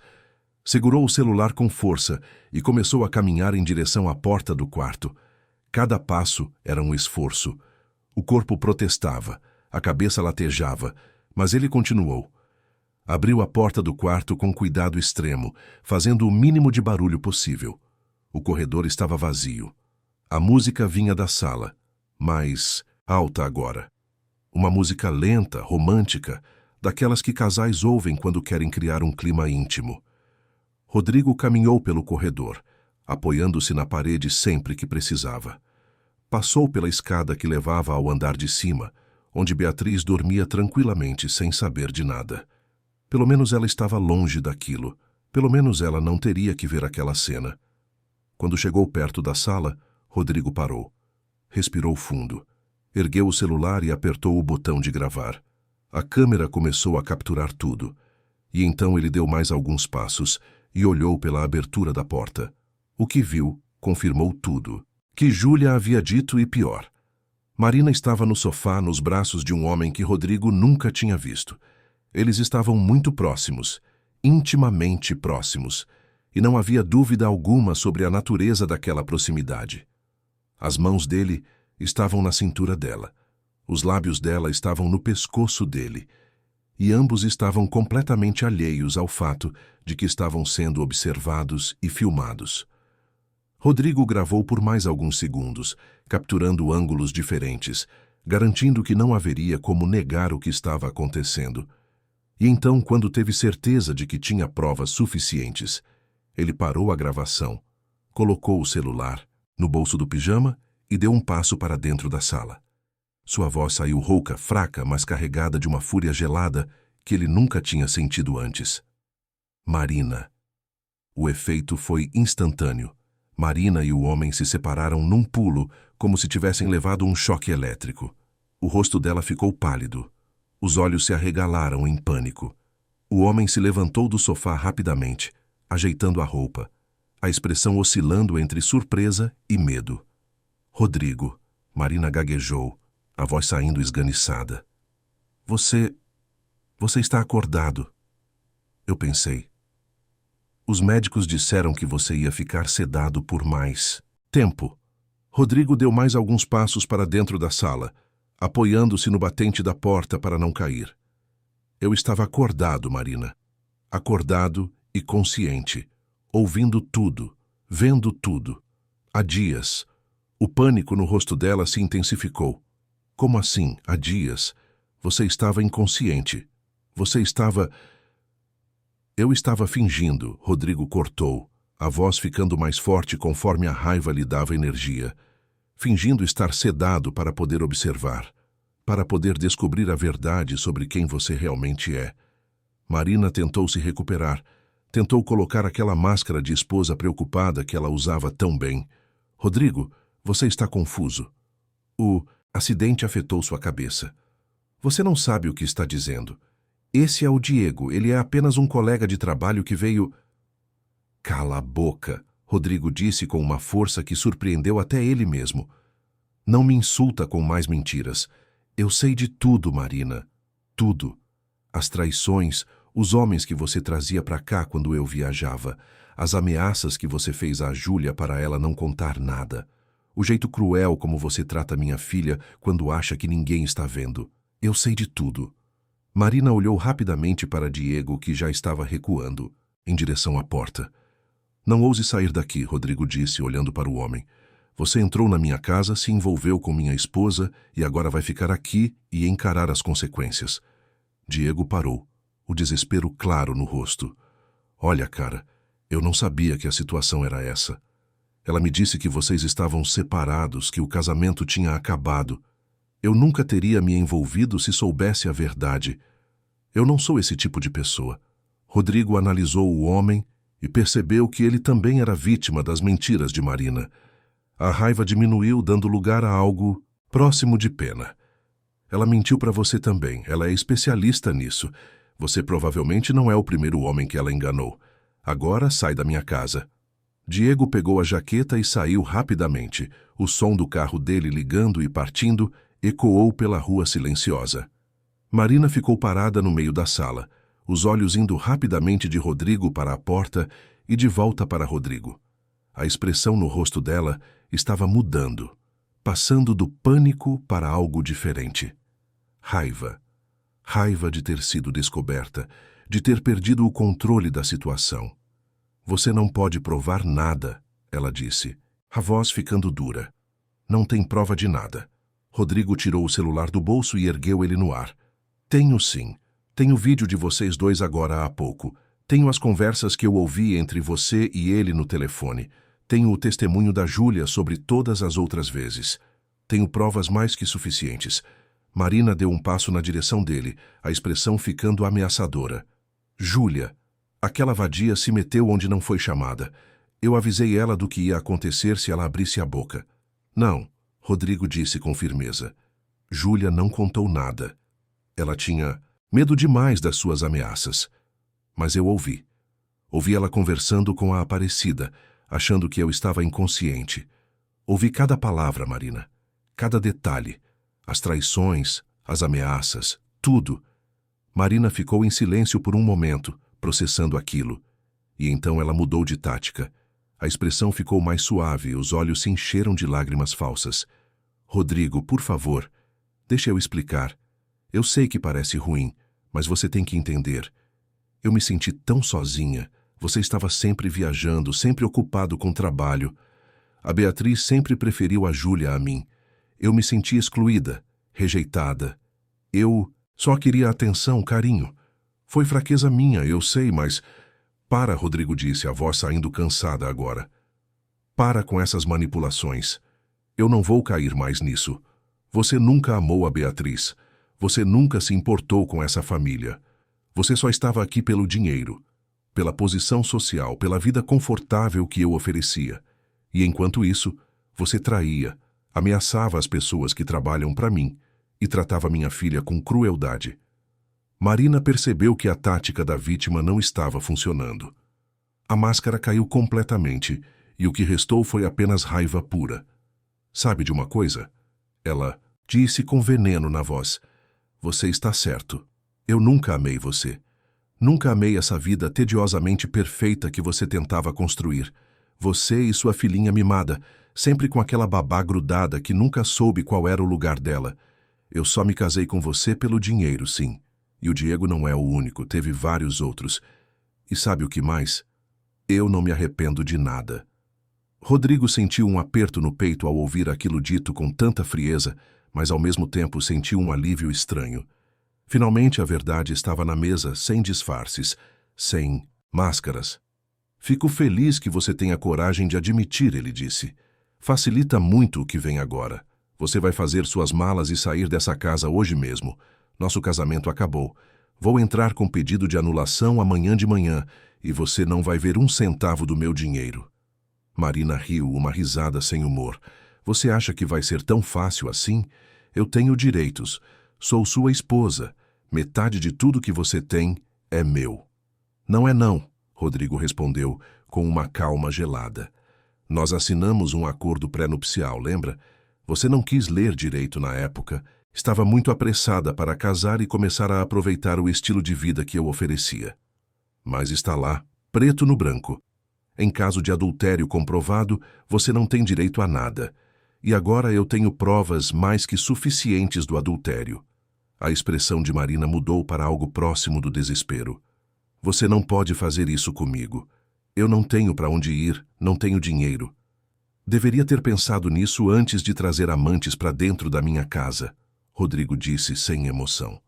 Segurou o celular com força e começou a caminhar em direção à porta do quarto. Cada passo era um esforço. O corpo protestava, a cabeça latejava, mas ele continuou. Abriu a porta do quarto com cuidado extremo, fazendo o mínimo de barulho possível. O corredor estava vazio. A música vinha da sala, mas alta agora. Uma música lenta, romântica, daquelas que casais ouvem quando querem criar um clima íntimo. Rodrigo caminhou pelo corredor, apoiando-se na parede sempre que precisava. Passou pela escada que levava ao andar de cima, onde Beatriz dormia tranquilamente sem saber de nada. Pelo menos ela estava longe daquilo. Pelo menos ela não teria que ver aquela cena. Quando chegou perto da sala, Rodrigo parou. Respirou fundo. Ergueu o celular e apertou o botão de gravar. A câmera começou a capturar tudo. E então ele deu mais alguns passos e olhou pela abertura da porta. O que viu confirmou tudo. Que Júlia havia dito e pior. Marina estava no sofá nos braços de um homem que Rodrigo nunca tinha visto. Eles estavam muito próximos, intimamente próximos, e não havia dúvida alguma sobre a natureza daquela proximidade. As mãos dele estavam na cintura dela, os lábios dela estavam no pescoço dele, e ambos estavam completamente alheios ao fato de que estavam sendo observados e filmados. Rodrigo gravou por mais alguns segundos, capturando ângulos diferentes, garantindo que não haveria como negar o que estava acontecendo. E então, quando teve certeza de que tinha provas suficientes, ele parou a gravação, colocou o celular no bolso do pijama e deu um passo para dentro da sala. Sua voz saiu rouca, fraca, mas carregada de uma fúria gelada que ele nunca tinha sentido antes. Marina. O efeito foi instantâneo. Marina e o homem se separaram num pulo, como se tivessem levado um choque elétrico. O rosto dela ficou pálido. Os olhos se arregalaram em pânico. O homem se levantou do sofá rapidamente, ajeitando a roupa, a expressão oscilando entre surpresa e medo. Rodrigo, Marina gaguejou, a voz saindo esganiçada. Você está acordado. Eu pensei. Os médicos disseram que você ia ficar sedado por mais tempo. Rodrigo deu mais alguns passos para dentro da sala, apoiando-se no batente da porta para não cair. Eu estava acordado, Marina. Acordado e consciente, ouvindo tudo, vendo tudo. Há dias. O pânico no rosto dela se intensificou. Como assim, há dias? Você estava inconsciente. Você estava... Eu estava fingindo, Rodrigo cortou, a voz ficando mais forte conforme a raiva lhe dava energia. Fingindo estar sedado para poder observar, para poder descobrir a verdade sobre quem você realmente é. Marina tentou se recuperar, tentou colocar aquela máscara de esposa preocupada que ela usava tão bem. Rodrigo, você está confuso. O acidente afetou sua cabeça. Você não sabe o que está dizendo. Esse é o Diego, ele é apenas um colega de trabalho que veio... Cala a boca, Rodrigo disse com uma força que surpreendeu até ele mesmo. Não me insulta com mais mentiras. Eu sei de tudo, Marina. Tudo. As traições, os homens que você trazia para cá quando eu viajava, as ameaças que você fez à Júlia para ela não contar nada, O jeito cruel como você trata minha filha quando acha que ninguém está vendo. Eu sei de tudo. Marina olhou rapidamente para Diego, que já estava recuando, em direção à porta. Não ouse sair daqui, Rodrigo disse, olhando para o homem. Você entrou na minha casa, se envolveu com minha esposa e agora vai ficar aqui e encarar as consequências. Diego parou, o desespero claro no rosto. Olha, cara, eu não sabia que a situação era essa. Ela me disse que vocês estavam separados, que o casamento tinha acabado. Eu nunca teria me envolvido se soubesse a verdade. Eu não sou esse tipo de pessoa. Rodrigo analisou o homem e percebeu que ele também era vítima das mentiras de Marina. A raiva diminuiu, dando lugar a algo próximo de pena. Ela mentiu para você também, ela é especialista nisso. Você provavelmente não é o primeiro homem que ela enganou. Agora sai da minha casa. Diego pegou a jaqueta e saiu rapidamente. O som do carro dele ligando e partindo ecoou pela rua silenciosa. Marina ficou parada no meio da sala, os olhos indo rapidamente de Rodrigo para a porta e de volta para Rodrigo. A expressão no rosto dela estava mudando, passando do pânico para algo diferente. Raiva. Raiva de ter sido descoberta, de ter perdido o controle da situação. Você não pode provar nada, ela disse, a voz ficando dura. Não tem prova de nada. Rodrigo tirou o celular do bolso e ergueu ele no ar. Tenho sim. Tenho vídeo de vocês dois agora há pouco. Tenho as conversas que eu ouvi entre você e ele no telefone. Tenho o testemunho da Júlia sobre todas as outras vezes. Tenho provas mais que suficientes. Marina deu um passo na direção dele, a expressão ficando ameaçadora. Júlia. Aquela vadia se meteu onde não foi chamada. Eu avisei ela do que ia acontecer se ela abrisse a boca. Não, Rodrigo disse com firmeza. Júlia não contou nada. Ela tinha medo demais das suas ameaças. Mas eu ouvi. Ouvi ela conversando com a Aparecida, achando que eu estava inconsciente. Ouvi cada palavra, Marina. Cada detalhe. As traições, as ameaças, tudo. Marina ficou em silêncio por um momento, processando aquilo. E então ela mudou de tática. A expressão ficou mais suave e os olhos se encheram de lágrimas falsas. Rodrigo, por favor, deixa eu explicar. Eu sei que parece ruim, mas você tem que entender. Eu me senti tão sozinha. Você estava sempre viajando, sempre ocupado com trabalho. A Beatriz sempre preferiu a Júlia a mim. Eu me senti excluída, rejeitada. Eu só queria atenção, carinho. Foi fraqueza minha, eu sei, mas... Para, Rodrigo disse, a voz saindo cansada agora. Para com essas manipulações. Eu não vou cair mais nisso. Você nunca amou a Beatriz. Você nunca se importou com essa família. Você só estava aqui pelo dinheiro, pela posição social, pela vida confortável que eu oferecia. E enquanto isso, você traía, ameaçava as pessoas que trabalham para mim e tratava minha filha com crueldade. Marina percebeu que a tática da vítima não estava funcionando. A máscara caiu completamente e o que restou foi apenas raiva pura. Sabe de uma coisa? Ela disse com veneno na voz. Você está certo. Eu nunca amei você. Nunca amei essa vida tediosamente perfeita que você tentava construir. Você e sua filhinha mimada, sempre com aquela babá grudada que nunca soube qual era o lugar dela. Eu só me casei com você pelo dinheiro, sim. E o Diego não é o único, teve vários outros. E sabe o que mais? Eu não me arrependo de nada. Rodrigo sentiu um aperto no peito ao ouvir aquilo dito com tanta frieza, mas ao mesmo tempo sentiu um alívio estranho. Finalmente a verdade estava na mesa, sem disfarces, sem máscaras. Fico feliz que você tenha coragem de admitir, ele disse. Facilita muito o que vem agora. Você vai fazer suas malas e sair dessa casa hoje mesmo. Nosso casamento acabou. Vou entrar com pedido de anulação amanhã de manhã e você não vai ver um centavo do meu dinheiro. Marina riu, uma risada sem humor. Você acha que vai ser tão fácil assim? Eu tenho direitos. Sou sua esposa. Metade de tudo que você tem é meu. Não é não, Rodrigo respondeu com uma calma gelada. Nós assinamos um acordo pré-nupcial, lembra? Você não quis ler direito na época. Estava muito apressada para casar e começar a aproveitar o estilo de vida que eu oferecia. Mas está lá, preto no branco. Em caso de adultério comprovado, você não tem direito a nada. e agora eu tenho provas mais que suficientes do adultério. A expressão de Marina mudou para algo próximo do desespero. Você não pode fazer isso comigo. Eu não tenho para onde ir, não tenho dinheiro. Deveria ter pensado nisso antes de trazer amantes para dentro da minha casa, Rodrigo disse sem emoção.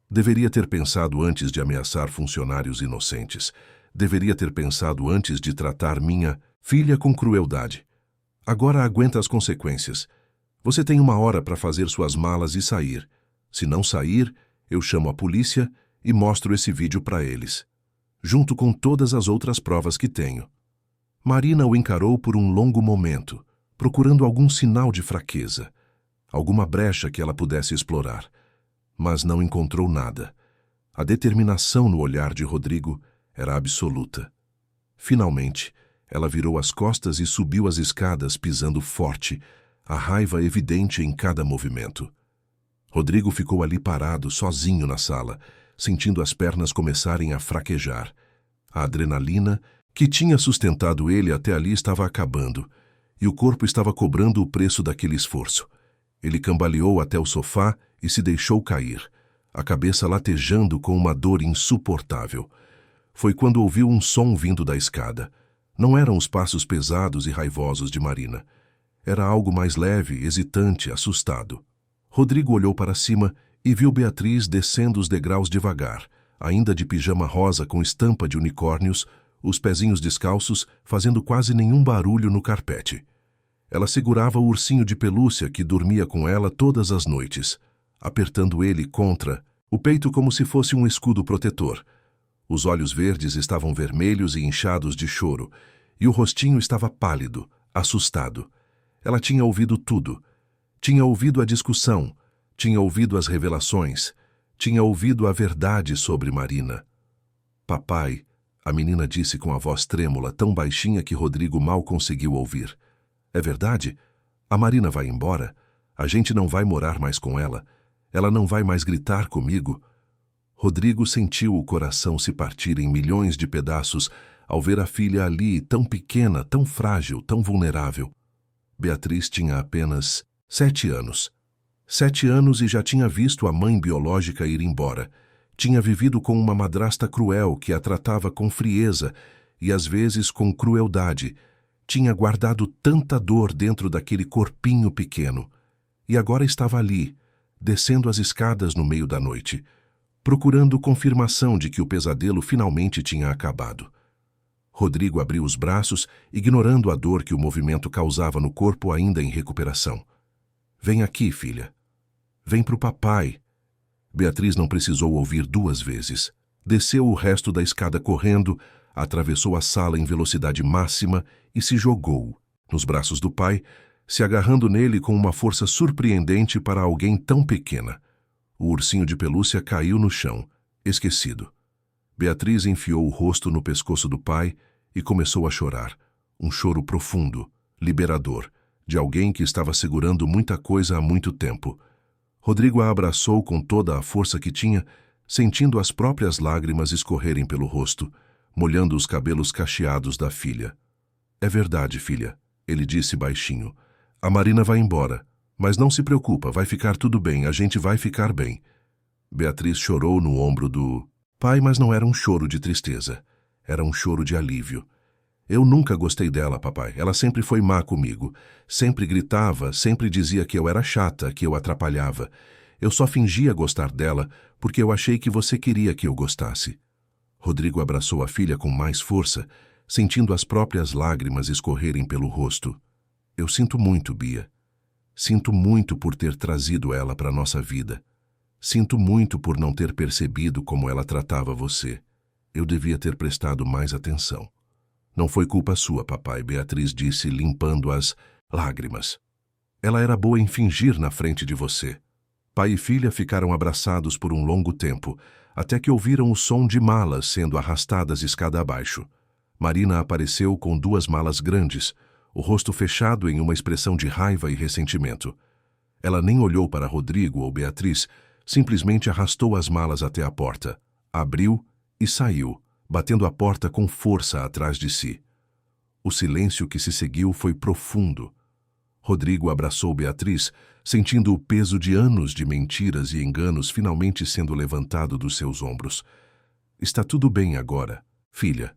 Deveria ter pensado antes de ameaçar funcionários inocentes. Deveria ter pensado antes de tratar minha filha com crueldade. Agora aguenta as consequências. Você tem 1 hora para fazer suas malas e sair. Se não sair, eu chamo a polícia e mostro esse vídeo para eles, junto com todas as outras provas que tenho. Marina o encarou por um longo momento, procurando algum sinal de fraqueza, alguma brecha que ela pudesse explorar, mas não encontrou nada. A determinação no olhar de Rodrigo era absoluta. Finalmente, ela virou as costas e subiu as escadas pisando forte, a raiva evidente em cada movimento. Rodrigo ficou ali parado, sozinho na sala, sentindo as pernas começarem a fraquejar. A adrenalina que tinha sustentado ele até ali estava acabando, e o corpo estava cobrando o preço daquele esforço. Ele cambaleou até o sofá e se deixou cair, a cabeça latejando com uma dor insuportável. Foi quando ouviu um som vindo da escada. Não eram os passos pesados e raivosos de Marina. Era algo mais leve, hesitante, assustado. Rodrigo olhou para cima e viu Beatriz descendo os degraus devagar, ainda de pijama rosa com estampa de unicórnios, os pezinhos descalços fazendo quase nenhum barulho no carpete. Ela segurava o ursinho de pelúcia que dormia com ela todas as noites, apertando ele contra o peito como se fosse um escudo protetor. Os olhos verdes estavam vermelhos e inchados de choro, e o rostinho estava pálido, assustado. Ela tinha ouvido tudo. Tinha ouvido a discussão, tinha ouvido as revelações, tinha ouvido a verdade sobre Marina. Papai, a menina disse com a voz trêmula, tão baixinha que Rodrigo mal conseguiu ouvir. É verdade? A Marina vai embora? A gente não vai morar mais com ela? Ela não vai mais gritar comigo? Rodrigo sentiu o coração se partir em milhões de pedaços ao ver a filha ali, tão pequena, tão frágil, tão vulnerável. Beatriz tinha apenas 7 anos. 7 anos e já tinha visto a mãe biológica ir embora. Tinha vivido com uma madrasta cruel que a tratava com frieza e às vezes com crueldade. Tinha guardado tanta dor dentro daquele corpinho pequeno. E agora estava ali, descendo as escadas no meio da noite, procurando confirmação de que o pesadelo finalmente tinha acabado. Rodrigo abriu os braços, ignorando a dor que o movimento causava no corpo ainda em recuperação. Vem aqui, filha. Vem pro papai. Beatriz não precisou ouvir 2 vezes. Desceu o resto da escada correndo, atravessou a sala em velocidade máxima e se jogou nos braços do pai, se agarrando nele com uma força surpreendente para alguém tão pequena. O ursinho de pelúcia caiu no chão, esquecido. Beatriz enfiou o rosto no pescoço do pai e começou a chorar. Um choro profundo, liberador, de alguém que estava segurando muita coisa há muito tempo. Rodrigo a abraçou com toda a força que tinha, sentindo as próprias lágrimas escorrerem pelo rosto, molhando os cabelos cacheados da filha. É verdade, filha, ele disse baixinho. A Marina vai embora, mas não se preocupa, vai ficar tudo bem, a gente vai ficar bem. Beatriz chorou no ombro do pai, mas não era um choro de tristeza. Era um choro de alívio. Eu nunca gostei dela, papai. Ela sempre foi má comigo. Sempre gritava, sempre dizia que eu era chata, que eu atrapalhava. Eu só fingia gostar dela porque eu achei que você queria que eu gostasse. Rodrigo abraçou a filha com mais força, sentindo as próprias lágrimas escorrerem pelo rosto. Eu sinto muito, Bia. Sinto muito por ter trazido ela para nossa vida. Sinto muito por não ter percebido como ela tratava você. Eu devia ter prestado mais atenção. Não foi culpa sua, papai, Beatriz disse, limpando as lágrimas. Ela era boa em fingir na frente de você. Pai e filha ficaram abraçados por um longo tempo, até que ouviram o som de malas sendo arrastadas escada abaixo. Marina apareceu com 2 malas grandes, o rosto fechado em uma expressão de raiva e ressentimento. Ela nem olhou para Rodrigo ou Beatriz, simplesmente arrastou as malas até a porta, abriu e saiu, batendo a porta com força atrás de si. O silêncio que se seguiu foi profundo. Rodrigo abraçou Beatriz, sentindo o peso de anos de mentiras e enganos finalmente sendo levantado dos seus ombros. Está tudo bem agora, filha.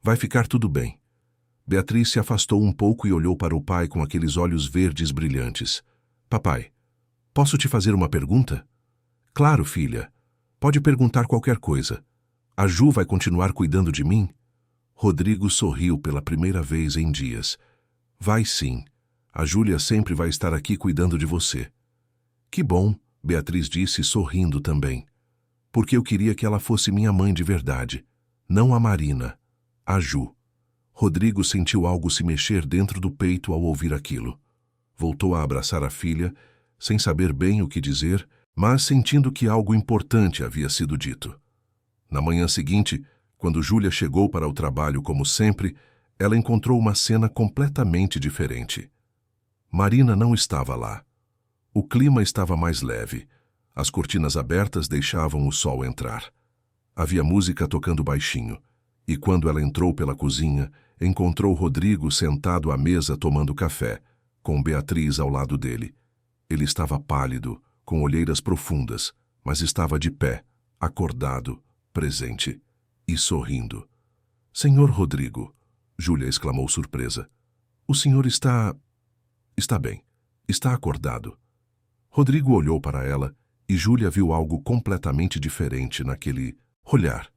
Vai ficar tudo bem. Beatriz se afastou um pouco e olhou para o pai com aqueles olhos verdes brilhantes. Papai, posso te fazer uma pergunta? Claro, filha. Pode perguntar qualquer coisa. A Ju vai continuar cuidando de mim? Rodrigo sorriu pela primeira vez em dias. Vai sim. A Júlia sempre vai estar aqui cuidando de você. Que bom, Beatriz disse sorrindo também. Porque eu queria que ela fosse minha mãe de verdade. Não a Marina, a Ju. Rodrigo sentiu algo se mexer dentro do peito ao ouvir aquilo. Voltou a abraçar a filha, sem saber bem o que dizer, mas sentindo que algo importante havia sido dito. Na manhã seguinte, quando Júlia chegou para o trabalho como sempre, ela encontrou uma cena completamente diferente. Marina não estava lá. O clima estava mais leve. As cortinas abertas deixavam o sol entrar. Havia música tocando baixinho, e quando ela entrou pela cozinha, encontrou Rodrigo sentado à mesa tomando café, com Beatriz ao lado dele. Ele estava pálido, com olheiras profundas, mas estava de pé, acordado, presente e sorrindo. Senhor Rodrigo, Júlia exclamou surpresa. O senhor está bem. Está acordado. Rodrigo olhou para ela e Júlia viu algo completamente diferente naquele olhar.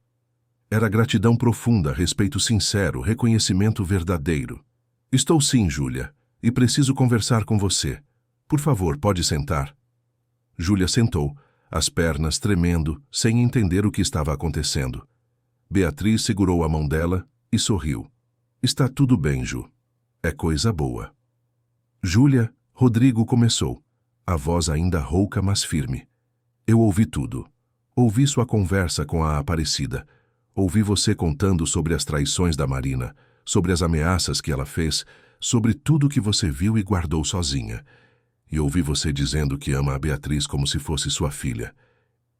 Era gratidão profunda, respeito sincero, reconhecimento verdadeiro. Estou sim, Júlia, e preciso conversar com você. Por favor, pode sentar. Júlia sentou, as pernas tremendo, sem entender o que estava acontecendo. Beatriz segurou a mão dela e sorriu. Está tudo bem, Ju. É coisa boa. Júlia, Rodrigo começou, a voz ainda rouca, mas firme. Eu ouvi tudo. Ouvi sua conversa com a Aparecida. Ouvi você contando sobre as traições da Marina, sobre as ameaças que ela fez, sobre tudo que você viu e guardou sozinha. E ouvi você dizendo que ama a Beatriz como se fosse sua filha.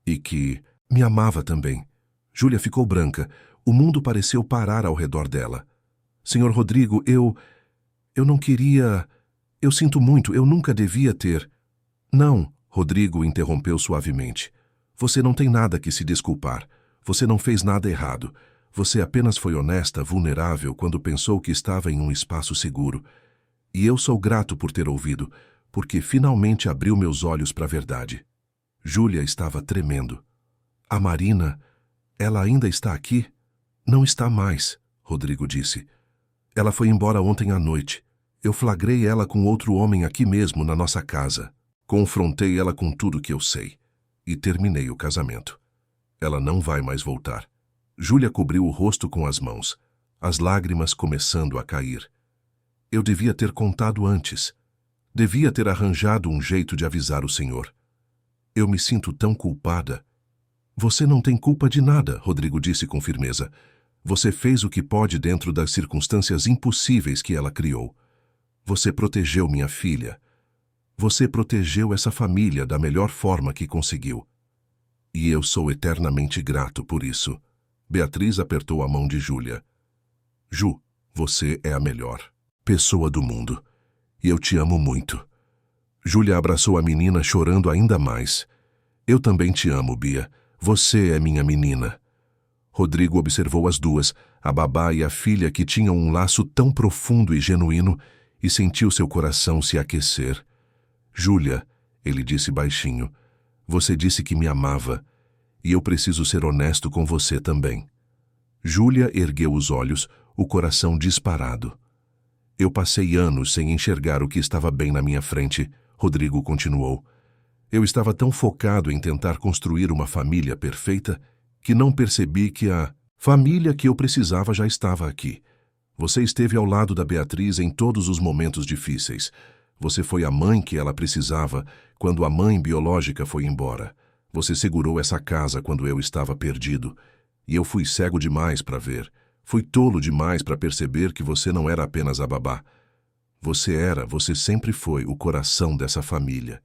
E que me amava também. Júlia ficou branca. O mundo pareceu parar ao redor dela. Senhor Rodrigo, eu não queria... Eu sinto muito, eu nunca devia ter... Não, Rodrigo interrompeu suavemente. Você não tem nada que se desculpar. Você não fez nada errado. Você apenas foi honesta, vulnerável, quando pensou que estava em um espaço seguro. E eu sou grato por ter ouvido, porque finalmente abriu meus olhos para a verdade. Júlia estava tremendo. A Marina, ela ainda está aqui? Não está mais, Rodrigo disse. Ela foi embora ontem à noite. Eu flagrei ela com outro homem aqui mesmo na nossa casa. Confrontei ela com tudo que eu sei. E terminei o casamento. Ela não vai mais voltar. Júlia cobriu o rosto com as mãos, as lágrimas começando a cair. Eu devia ter contado antes. Devia ter arranjado um jeito de avisar o senhor. Eu me sinto tão culpada. Você não tem culpa de nada, Rodrigo disse com firmeza. Você fez o que pode dentro das circunstâncias impossíveis que ela criou. Você protegeu minha filha. Você protegeu essa família da melhor forma que conseguiu. E eu sou eternamente grato por isso. Beatriz apertou a mão de Júlia. Ju, você é a melhor pessoa do mundo. E eu te amo muito. Júlia abraçou a menina chorando ainda mais. Eu também te amo, Bia. Você é minha menina. Rodrigo observou as duas, a babá e a filha, que tinham um laço tão profundo e genuíno, e sentiu seu coração se aquecer. Júlia, ele disse baixinho, você disse que me amava, e eu preciso ser honesto com você também. Júlia ergueu os olhos, o coração disparado. Eu passei anos sem enxergar o que estava bem na minha frente, Rodrigo continuou. Eu estava tão focado em tentar construir uma família perfeita que não percebi que a família que eu precisava já estava aqui. Você esteve ao lado da Beatriz em todos os momentos difíceis. Você foi a mãe que ela precisava quando a mãe biológica foi embora. Você segurou essa casa quando eu estava perdido. E eu fui cego demais para ver. Fui tolo demais para perceber que você não era apenas a babá. Você sempre foi o coração dessa família.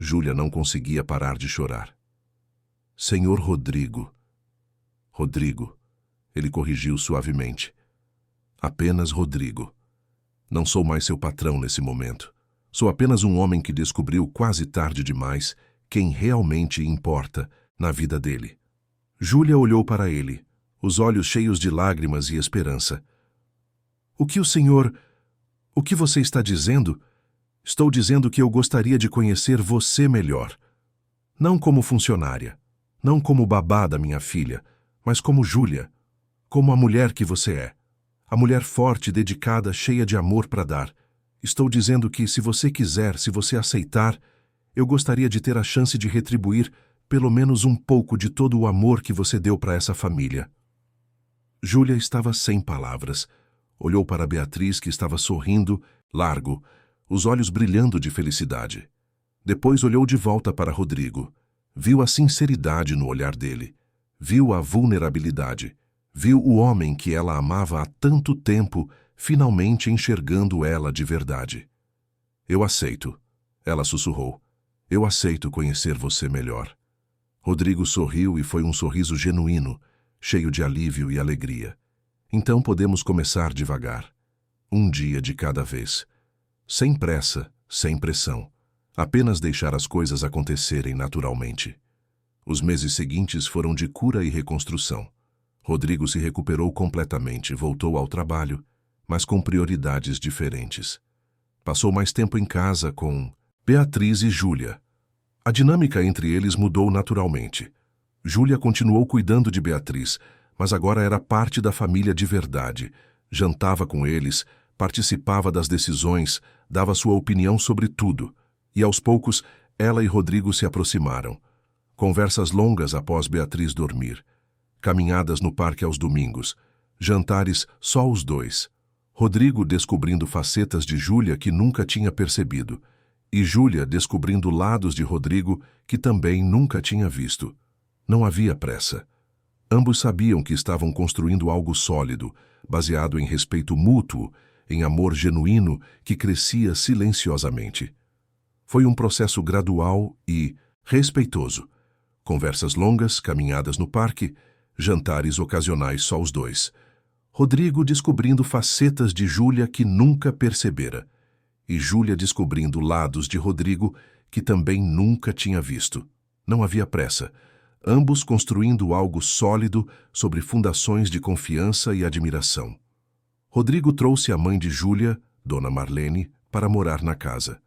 Júlia não conseguia parar de chorar. Senhor Rodrigo. Rodrigo, ele corrigiu suavemente. Apenas Rodrigo. Não sou mais seu patrão nesse momento. Sou apenas um homem que descobriu quase tarde demais quem realmente importa na vida dele. Júlia olhou para ele, os olhos cheios de lágrimas e esperança. O que você está dizendo? Estou dizendo que eu gostaria de conhecer você melhor. Não como funcionária, não como babá da minha filha, mas como Júlia, como a mulher que você é. A mulher forte, dedicada, cheia de amor para dar. Estou dizendo que, se você quiser, se você aceitar, eu gostaria de ter a chance de retribuir pelo menos um pouco de todo o amor que você deu para essa família. Júlia estava sem palavras. Olhou para Beatriz, que estava sorrindo, largo, os olhos brilhando de felicidade. Depois olhou de volta para Rodrigo. Viu a sinceridade no olhar dele. Viu a vulnerabilidade. Viu o homem que ela amava há tanto tempo, finalmente enxergando ela de verdade. Eu aceito, ela sussurrou. Eu aceito conhecer você melhor. Rodrigo sorriu e foi um sorriso genuíno, cheio de alívio e alegria. Então podemos começar devagar. Um dia de cada vez. Sem pressa, sem pressão. Apenas deixar as coisas acontecerem naturalmente. Os meses seguintes foram de cura e reconstrução. Rodrigo se recuperou completamente, voltou ao trabalho, mas com prioridades diferentes. Passou mais tempo em casa com Beatriz e Júlia. A dinâmica entre eles mudou naturalmente. Júlia continuou cuidando de Beatriz, mas agora era parte da família de verdade. Jantava com eles, participava das decisões, dava sua opinião sobre tudo. E aos poucos, ela e Rodrigo se aproximaram. Conversas longas após Beatriz dormir. Caminhadas no parque aos domingos. Jantares só os dois. Rodrigo descobrindo facetas de Júlia que nunca tinha percebido. E Júlia descobrindo lados de Rodrigo que também nunca tinha visto. Não havia pressa. Ambos sabiam que estavam construindo algo sólido, baseado em respeito mútuo, em amor genuíno que crescia silenciosamente. Foi um processo gradual e respeitoso. Conversas longas, caminhadas no parque, jantares ocasionais só os dois. Rodrigo descobrindo facetas de Júlia que nunca percebera. E Júlia descobrindo lados de Rodrigo que também nunca tinha visto. Não havia pressa. Ambos construindo algo sólido sobre fundações de confiança e admiração. Rodrigo trouxe a mãe de Júlia, Dona Marlene, para morar na casa.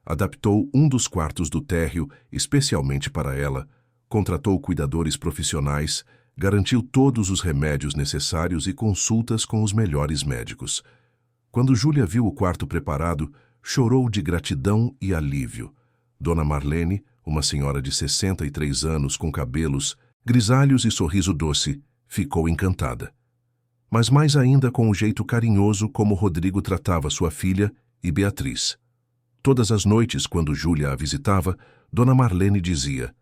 Adaptou um dos quartos do térreo especialmente para ela, contratou cuidadores profissionais, garantiu todos os remédios necessários e consultas com os melhores médicos. Quando Júlia viu o quarto preparado, chorou de gratidão e alívio. Dona Marlene, uma senhora de 63 anos com cabelos grisalhos e sorriso doce, ficou encantada. Mas mais ainda com o jeito carinhoso como Rodrigo tratava sua filha e Beatriz. Todas as noites, quando Júlia a visitava, Dona Marlene dizia: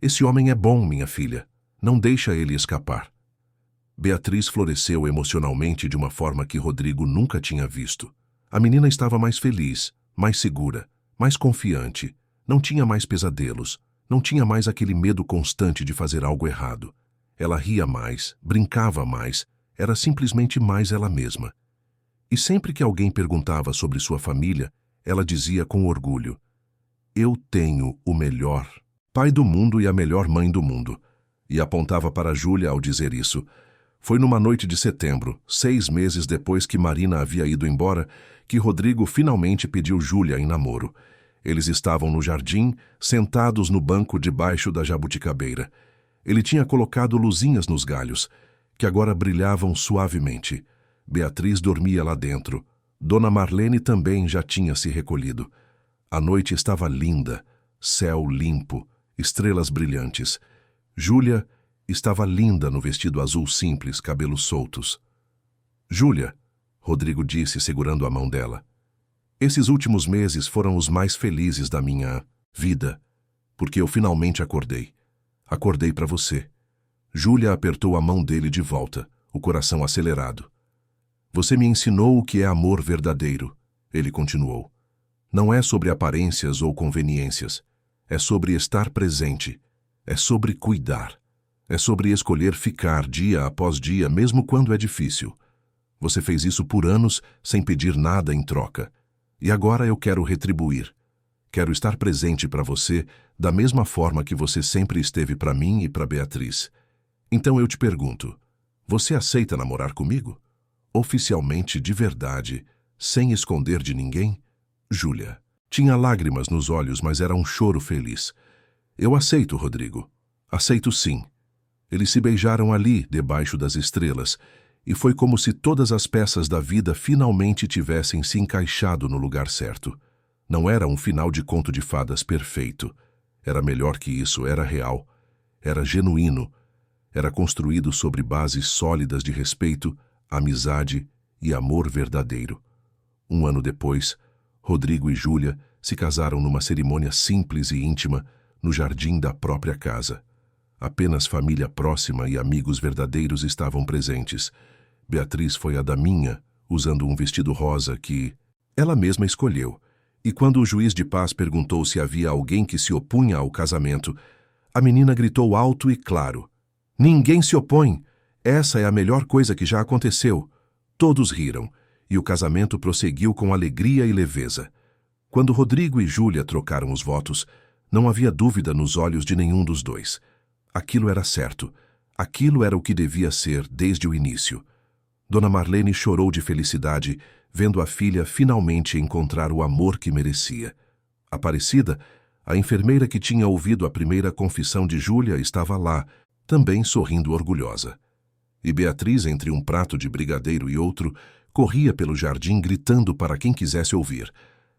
"Esse homem é bom, minha filha. Não deixa ele escapar." Beatriz floresceu emocionalmente de uma forma que Rodrigo nunca tinha visto. A menina estava mais feliz, mais segura, mais confiante. Não tinha mais pesadelos. Não tinha mais aquele medo constante de fazer algo errado. Ela ria mais, brincava mais, era simplesmente mais ela mesma. E sempre que alguém perguntava sobre sua família, ela dizia com orgulho: "Eu tenho o melhor pai do mundo e a melhor mãe do mundo." E apontava para Júlia ao dizer isso. Foi numa noite de setembro, 6 meses depois que Marina havia ido embora, que Rodrigo finalmente pediu Júlia em namoro. Eles estavam no jardim, sentados no banco debaixo da jabuticabeira. Ele tinha colocado luzinhas nos galhos, que agora brilhavam suavemente. Beatriz dormia lá dentro. Dona Marlene também já tinha se recolhido. A noite estava linda, céu limpo, estrelas brilhantes. Júlia estava linda no vestido azul simples, cabelos soltos. "Júlia", Rodrigo disse, segurando a mão dela, "esses últimos meses foram os mais felizes da minha vida, porque eu finalmente acordei. Acordei para você." Júlia apertou a mão dele de volta, o coração acelerado. "Você me ensinou o que é amor verdadeiro", ele continuou. "Não é sobre aparências ou conveniências. É sobre estar presente. É sobre cuidar. É sobre escolher ficar dia após dia, mesmo quando é difícil. Você fez isso por anos sem pedir nada em troca. E agora eu quero retribuir. Quero estar presente para você da mesma forma que você sempre esteve para mim e para Beatriz. Então eu te pergunto, você aceita namorar comigo? Oficialmente, de verdade, sem esconder de ninguém? Júlia. Tinha lágrimas nos olhos, mas era um choro feliz. Eu aceito, Rodrigo. Aceito sim. Eles se beijaram ali, debaixo das estrelas, e foi como se todas as peças da vida finalmente tivessem se encaixado no lugar certo. Não era um final de conto de fadas perfeito. Era melhor que isso, era real. Era genuíno. Era construído sobre bases sólidas de respeito, amizade e amor verdadeiro. Um ano depois, Rodrigo e Júlia se casaram numa cerimônia simples e íntima no jardim da própria casa. Apenas família próxima e amigos verdadeiros estavam presentes. Beatriz foi a daminha, usando um vestido rosa que ela mesma escolheu. E quando o juiz de paz perguntou se havia alguém que se opunha ao casamento, a menina gritou alto e claro: "Ninguém se opõe! Essa é a melhor coisa que já aconteceu." Todos riram, e o casamento prosseguiu com alegria e leveza. Quando Rodrigo e Júlia trocaram os votos, não havia dúvida nos olhos de nenhum dos dois. Aquilo era certo. Aquilo era o que devia ser desde o início. Dona Marlene chorou de felicidade, vendo a filha finalmente encontrar o amor que merecia. Aparecida, a enfermeira que tinha ouvido a primeira confissão de Júlia, estava lá, também sorrindo orgulhosa. E Beatriz, entre um prato de brigadeiro e outro, corria pelo jardim gritando para quem quisesse ouvir: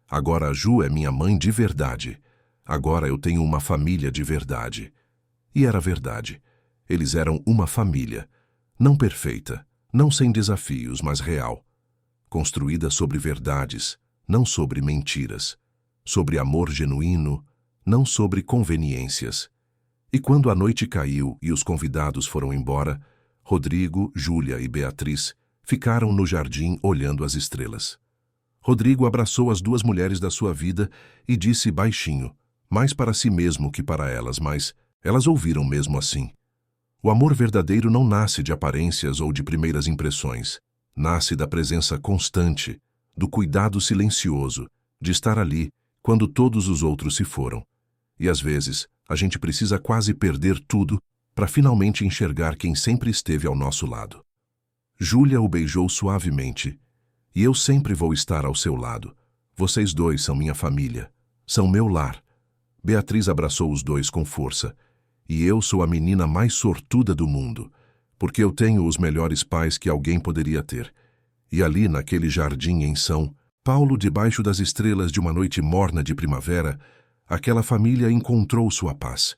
"Agora a Ju é minha mãe de verdade. Agora eu tenho uma família de verdade." E era verdade. Eles eram uma família. Não perfeita, não sem desafios, mas real. Construída sobre verdades, não sobre mentiras. Sobre amor genuíno, não sobre conveniências. E quando a noite caiu e os convidados foram embora, Rodrigo, Júlia e Beatriz ficaram no jardim olhando as estrelas. Rodrigo abraçou as duas mulheres da sua vida e disse baixinho, mais para si mesmo que para elas, mas elas ouviram mesmo assim: "O amor verdadeiro não nasce de aparências ou de primeiras impressões. Nasce da presença constante, do cuidado silencioso, de estar ali quando todos os outros se foram. E às vezes, a gente precisa quase perder tudo para finalmente enxergar quem sempre esteve ao nosso lado." Júlia o beijou suavemente. "E eu sempre vou estar ao seu lado. Vocês dois são minha família, são meu lar." Beatriz abraçou os dois com força. "E eu sou a menina mais sortuda do mundo, porque eu tenho os melhores pais que alguém poderia ter." E ali, naquele jardim em São Paulo, debaixo das estrelas de uma noite morna de primavera, aquela família encontrou sua paz.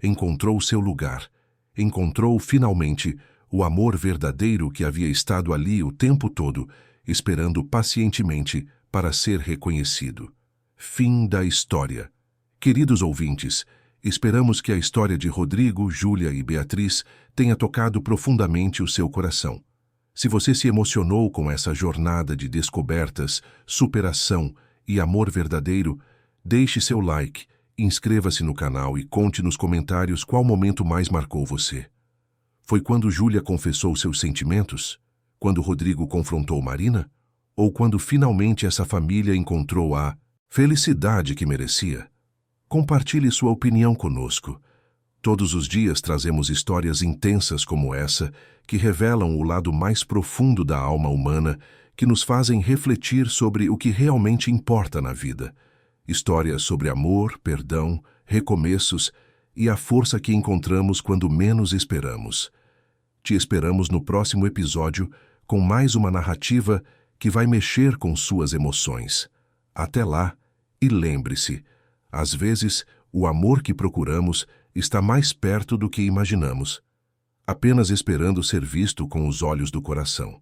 Encontrou seu lugar. Encontrou, finalmente, o amor verdadeiro que havia estado ali o tempo todo, esperando pacientemente para ser reconhecido. Fim da história. Queridos ouvintes, esperamos que a história de Rodrigo, Júlia e Beatriz tenha tocado profundamente o seu coração. Se você se emocionou com essa jornada de descobertas, superação e amor verdadeiro, deixe seu like, inscreva-se no canal e conte nos comentários qual momento mais marcou você. Foi quando Júlia confessou seus sentimentos? Quando Rodrigo confrontou Marina? Ou quando finalmente essa família encontrou a felicidade que merecia? Compartilhe sua opinião conosco. Todos os dias trazemos histórias intensas como essa, que revelam o lado mais profundo da alma humana, que nos fazem refletir sobre o que realmente importa na vida. Histórias sobre amor, perdão, recomeços e a força que encontramos quando menos esperamos. Te esperamos no próximo episódio com mais uma narrativa que vai mexer com suas emoções. Até lá, e lembre-se, às vezes o amor que procuramos está mais perto do que imaginamos, apenas esperando ser visto com os olhos do coração.